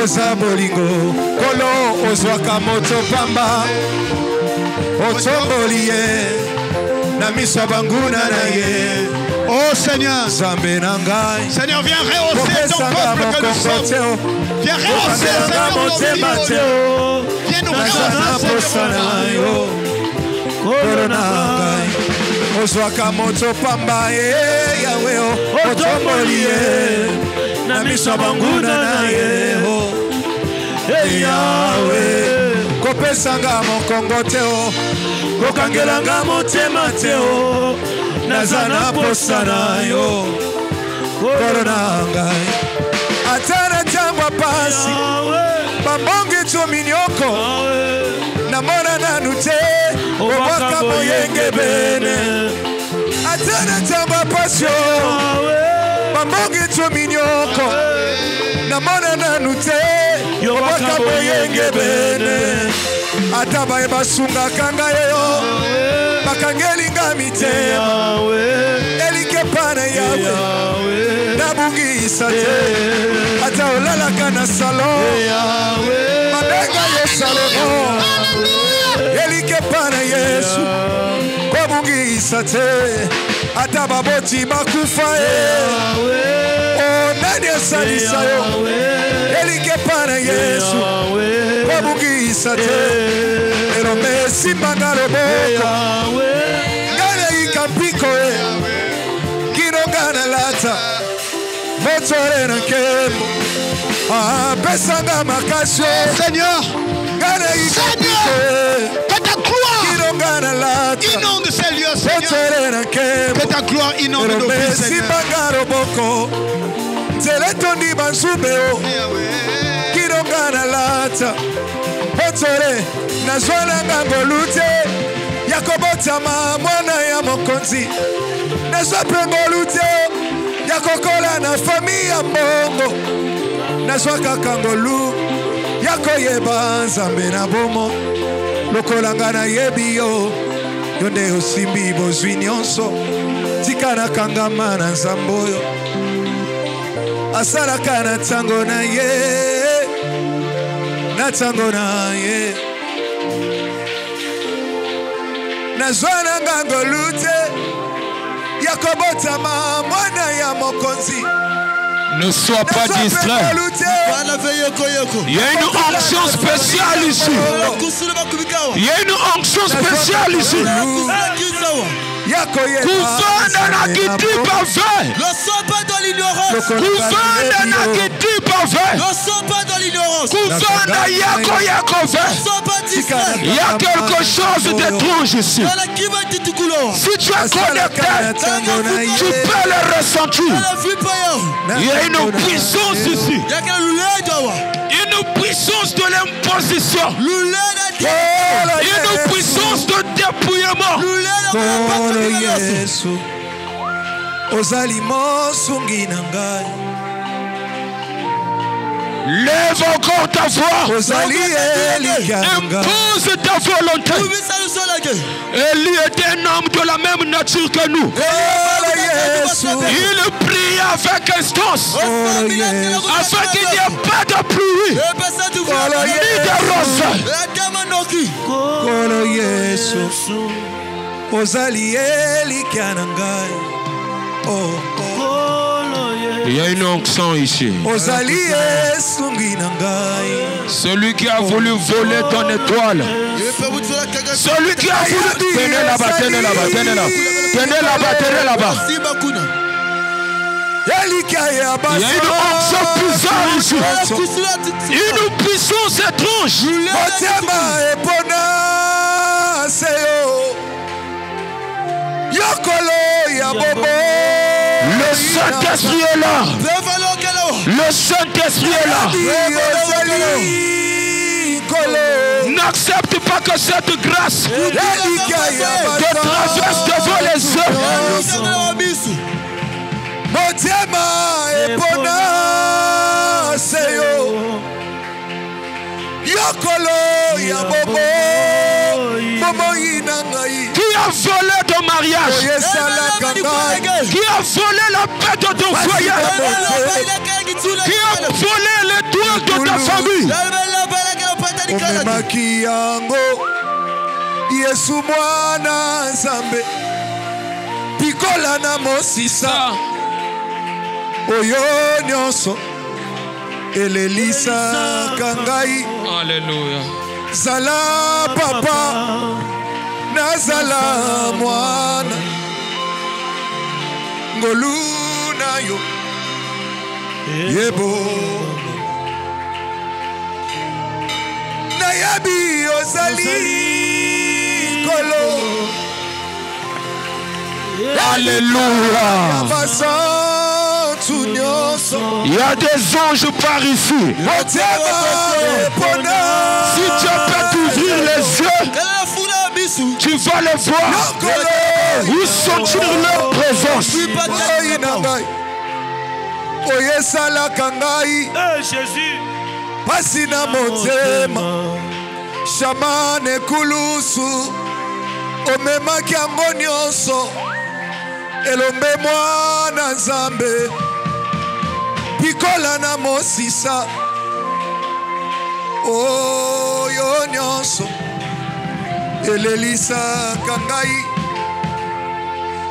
oza bolingo kolo ozwaka moto pamba otomboli ye na miso ya banguna na ye. Oh Seigneur, Seigneur, viens rehausser ton peuple que nous sommes. Viens rehausser, Seigneur, viens nous rehausser, Seigneur. Ozwaka moto pamba ye yawe o otomboli ye na miso ya banguna na ye o yawe kopesanga mokongo te o kokangelanga motema te o naza na posa na yo korona ngai ata na ntango pasi bambongi tu minioko namona nanu te obwaka moyenge bene ata na ntango pasi bambongi tu minioko namona nanu te obwaka moyenge bene ata baye basungaka ngai yo bakangelinga mitema elike pana yawe nabungisa te ata olalaka na salon mabenga yo salomo elike pana yesu kobungisa te ata baboti bakufa o nani asalisa yo elike pana yesu kobungisa te erome simbanga loboko ngana ikampiko kirongana lata motore na kembo pesanga makasho Seigneur, ngana ikampiko que ta gloire kirongana lata inonde ces lieux, Seigneur. motore na kembo Que ta gloire inonde nos vies, Seigneur. simbanga loboko nzele tondi banzubeo kirongana lata motore nazwana ngangolu te yakobotama mwana ya mokonzi nazwa pe ngolu te yakokola na fami ya mbongo nazwa kaka ngolu yakoyeba nzambe na bomo lokola nga nayebi yo yo nde osimbi bozwi nyonso tika nakangama na nzambe oyo asalaka na ntango na ye na ntango na ye nazwana ngangolu te yakobotama mwana ya mokonzi. Ne sois pas distrait. Il y a une onction spéciale ici. Il y a une onction spéciale ici. Couvre na kiti parfait. Ne sois pas dans l'ignorance. Couvre na kiti parfait. Ne sois pas dans l'ignorance. Couvre na yako yako fait. Ne sois pas distrait. Il y a quelque chose d'étrange ici. Si tu es connecté, tu peux le ressentir. Il y a une puissance ici. Une puissance de l'imposition. Une puissance de dépouillement. Lève encore ta voix. Impose ta volonté. Élie était un homme de la même nature que nous. Il prie avec instance afin qu'il n'y ait pas de pluie ni de rose. Il y a une onction ici. Celui qui a voulu voler ton étoile, Celui qui a voulu. Tenez là-bas, tenez là-bas, tenez là. Tenez là-bas, tenez là-bas. Il y a une onction bizarre ici. Une puissance étrange. Le Saint-Esprit est là. Le Saint-Esprit est là. N'accepte pas que cette grâce te traverse devant les yeux. Qui a volé ton mariage? Qui a volé la paix de ton foyer? Qui a volé l'étoile de ta famille? Yesu mwana Nzambe pikola na mosisa oyo nyonso elelisa kangai. Alléluia. Zala papa nazala mwana ngolu na yo yebo nayabi ozali kolo. Alléluia. Il y a des anges par ici. Si tu peux t'ouvrir les yeux, tu vas les voir. Où sont-ils leur présence? Jésus. Pasina motema shamane kulusu omema kiango nyonso elombe mwana Nzambe pikola na mosisa oyo nyonso elelisa kangai.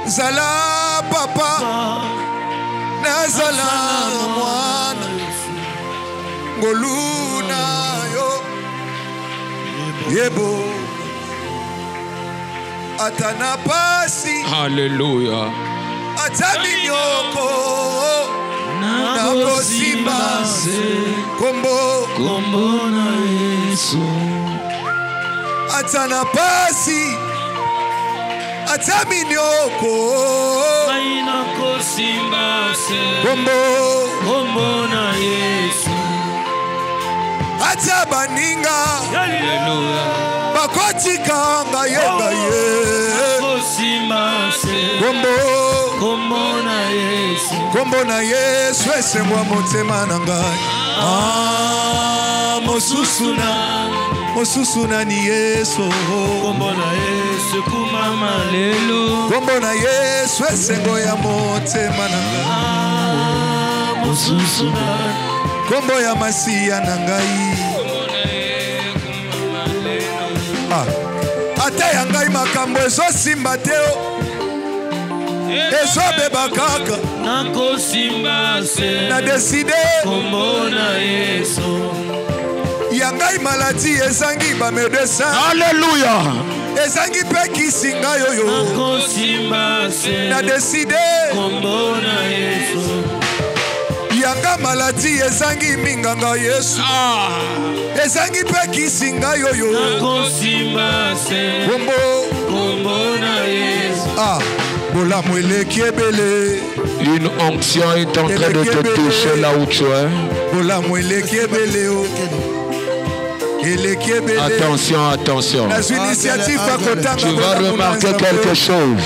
Zala papa nazala mwana ngoluna yo yebo atana pasi. Alléluia. Ataminyoko nakosimba kombo na Yesu. Atana pasi ataminyoko nakosimba kombo na Yesu. Atabaninga Alléluia. bakotikanga yenga ye kombo na Yesu esembwa motema na ngai. Mosusu na ni Yesu kombo na Yesu kumama lelo. Kombo na Yesu esengo ya motema na ngai. Mosusu na kombo ya masiya na ngai. Ata ya ngai makambo ezosimba te ezobeba kaka na deside kombo na Yesu. ya ngai maladi ezangi bamedesa. Alléluia. ezangi pe kisi ngai oyo na deside kombo na Yesu. yanga maladi ezangi minganga Yesu ezangi pe kisi ngai oyo kombo na Yesu. bolamu eleki ebele. Une onction est en train de te toucher là où tu es. bolamu eleki ebele o. Attention, attention. Tu vas remarquer quelque chose.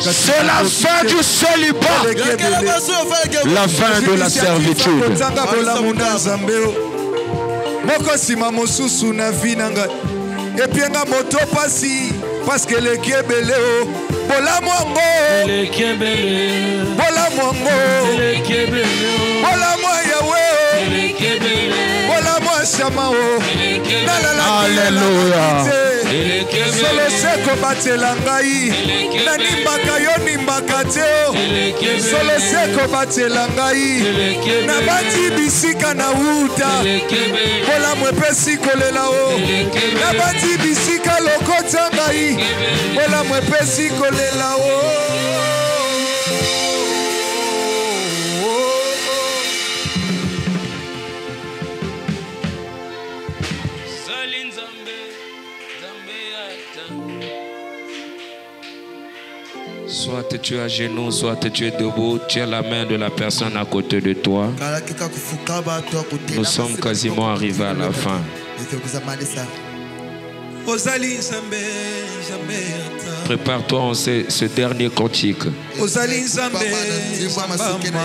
C'est la fin du célibat. La fin de la servitude. Epienga moto pasi parce que le kiebele o bola mwango le kiebele bola mwango le kiebele bola mwa yawe le kiebele bola mwa shama o. Alléluia. solo seko batela ngai nanimbaka yo nimbaka te solo seko batela ngai nabandi bisika na wuta bolamu epesi kolela o nabandi bisika lokota ngai bolamu epesi kolela o. Soit tu es à genoux, soit tu es debout, tiens la main de la personne à côté de toi. Nous sommes quasiment arrivés à la fin. Prépare-toi en ce dernier cantique.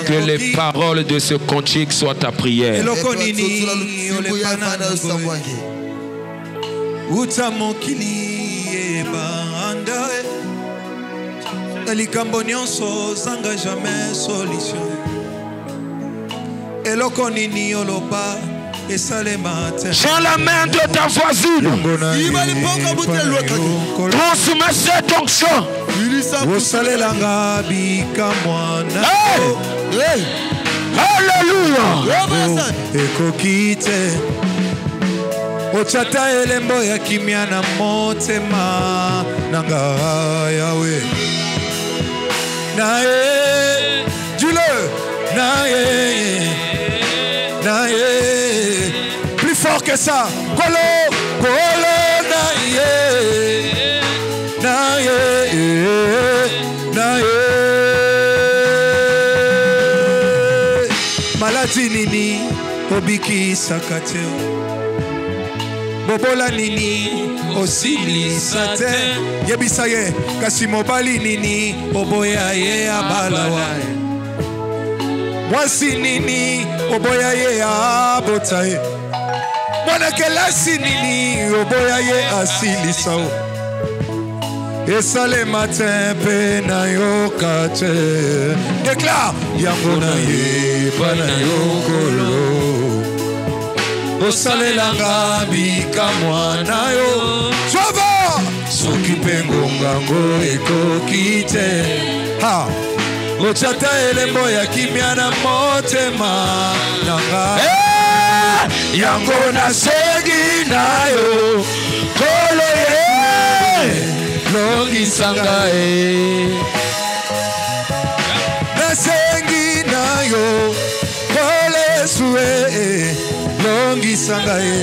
Que les paroles de ce cantique soient ta prière. Likambo nyonso zanga jamais solution. Eloko nini oloba esalema te. Tiens la main de ta voisine. Transmets cette onction. Osalelanga bikamwana. Alléluia. Ekokite. Ochata elembo ya kimya na motema nanga yawe. Nae, dis-le, nae, nae, plus fort que ça, kolo, kolo, nae, nae, nae, maladie nini, obiki sakateo, bobola nini, osilisa te yebisa ye kasi mobali nini oboya ye abalawa mwasi nini oboya ye abota ye mwana-kelasi nini oboya ye asilisa o esalema te mpe nayoka te déclare yango na ye pa na yokolo osalelanga bikamwana yo Jova soki mpe ngongango ekoki te ochata elembo ya kimia na motema nanga yango nasengi na yo kolo ye longisanga ye nasengi na yo kolo Yesu longisanga ye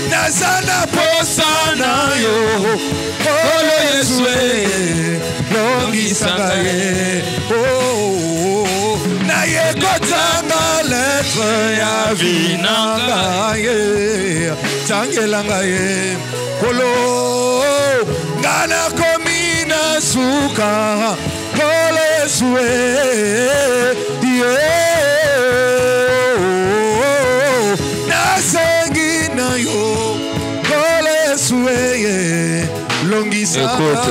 nazana posa na yo kolo Yesu longisanga ye na ye kotanga lettre ya vinanga ye tangelanga ye kolo ngana komina suka kolo Yesu Écoute.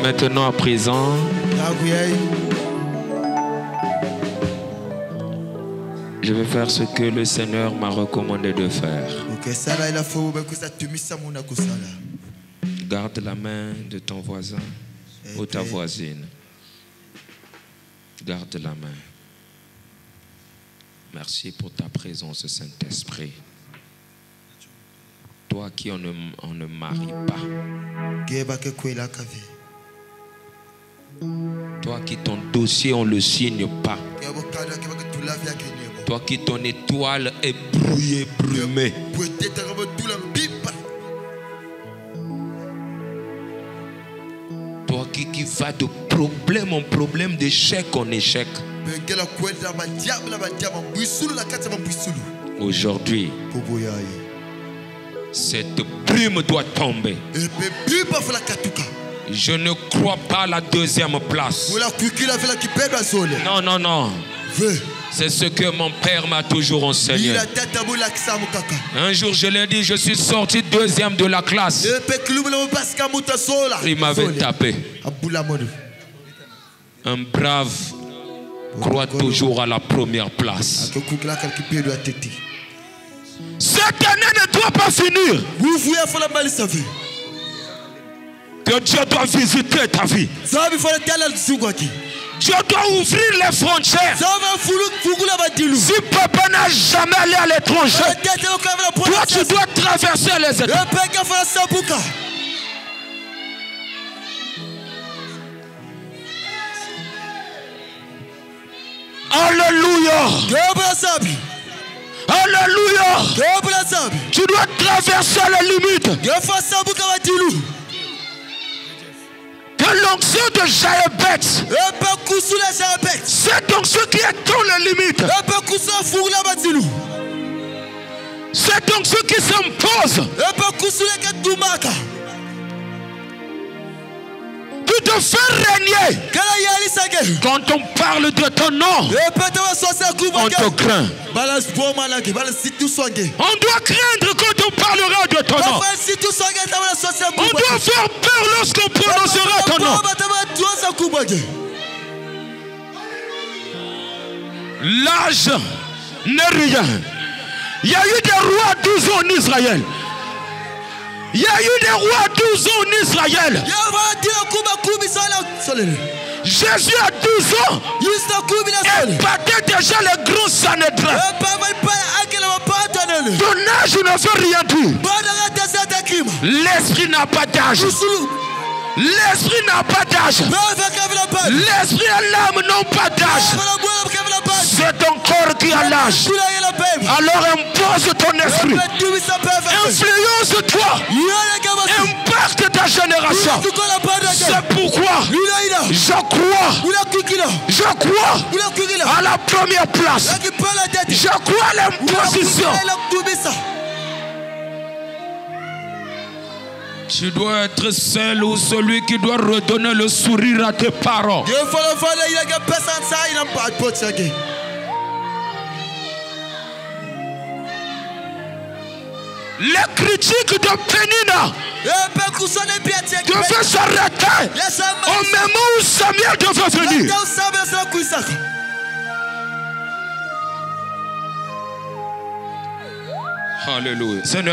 Maintenant à présent, je vais faire ce que le Seigneur m'a recommandé de faire. Garde la main de ton voisin ou ta voisine. Garde la main. Merci pour ta présence, Saint-Esprit. Toi qui on ne marie pas. Toi qui ton dossier on ne le signe pas. Toi qui ton étoile est brouillée, brumée. Toi qui va de problème en problème, d'échec en échec. Aujourd'hui, cette brume doit tomber. Je ne crois pas à la deuxième place. Non, non, non. C'est ce que mon père m'a toujours enseigné. Un jour, je l'ai dit, je suis sorti deuxième de la classe. Il m'avait tapé. Un brave croit toujours à la première place. Cette année ne doit pas finir. Que Dieu doit visiter ta vie. Dieu doit ouvrir les frontières. Si papa n'a jamais allé à l'étranger, toi tu dois traverser les étapes. Alléluia. Alléluia. Tu dois traverser les limites. Que l'onction de Jaébet, cette onction qui est dans les limites, cette onction qui s'impose, qui te fait régner. Quand on parle de ton nom, on te craint. On doit craindre quand on parlera de ton nom. On doit faire peur lorsqu'on prononcera ton nom. L'âge n'est rien. Il y a eu des rois 12 ans en Israël. Il y a eu des rois 12 ans en Israël. Jésus a 12 ans. Il battait déjà les grands Sanhédrin. Ton âge ne veut rien dire. L'esprit n'a pas d'âge. L'esprit n'a pas d'âge. L'esprit et l'âme n'ont pas d'âge. C'est ton corps qui a l'âge. Alors impose ton esprit. Influence-toi. Impacte ta génération. C'est pourquoi je crois à la première place. Je crois à l'imposition. Tu dois être celle ou celui qui doit redonner le sourire à tes parents. Les critiques de Pénina devaient s'arrêter au moment où Samuel devait venir. Alléluia. Seigneur.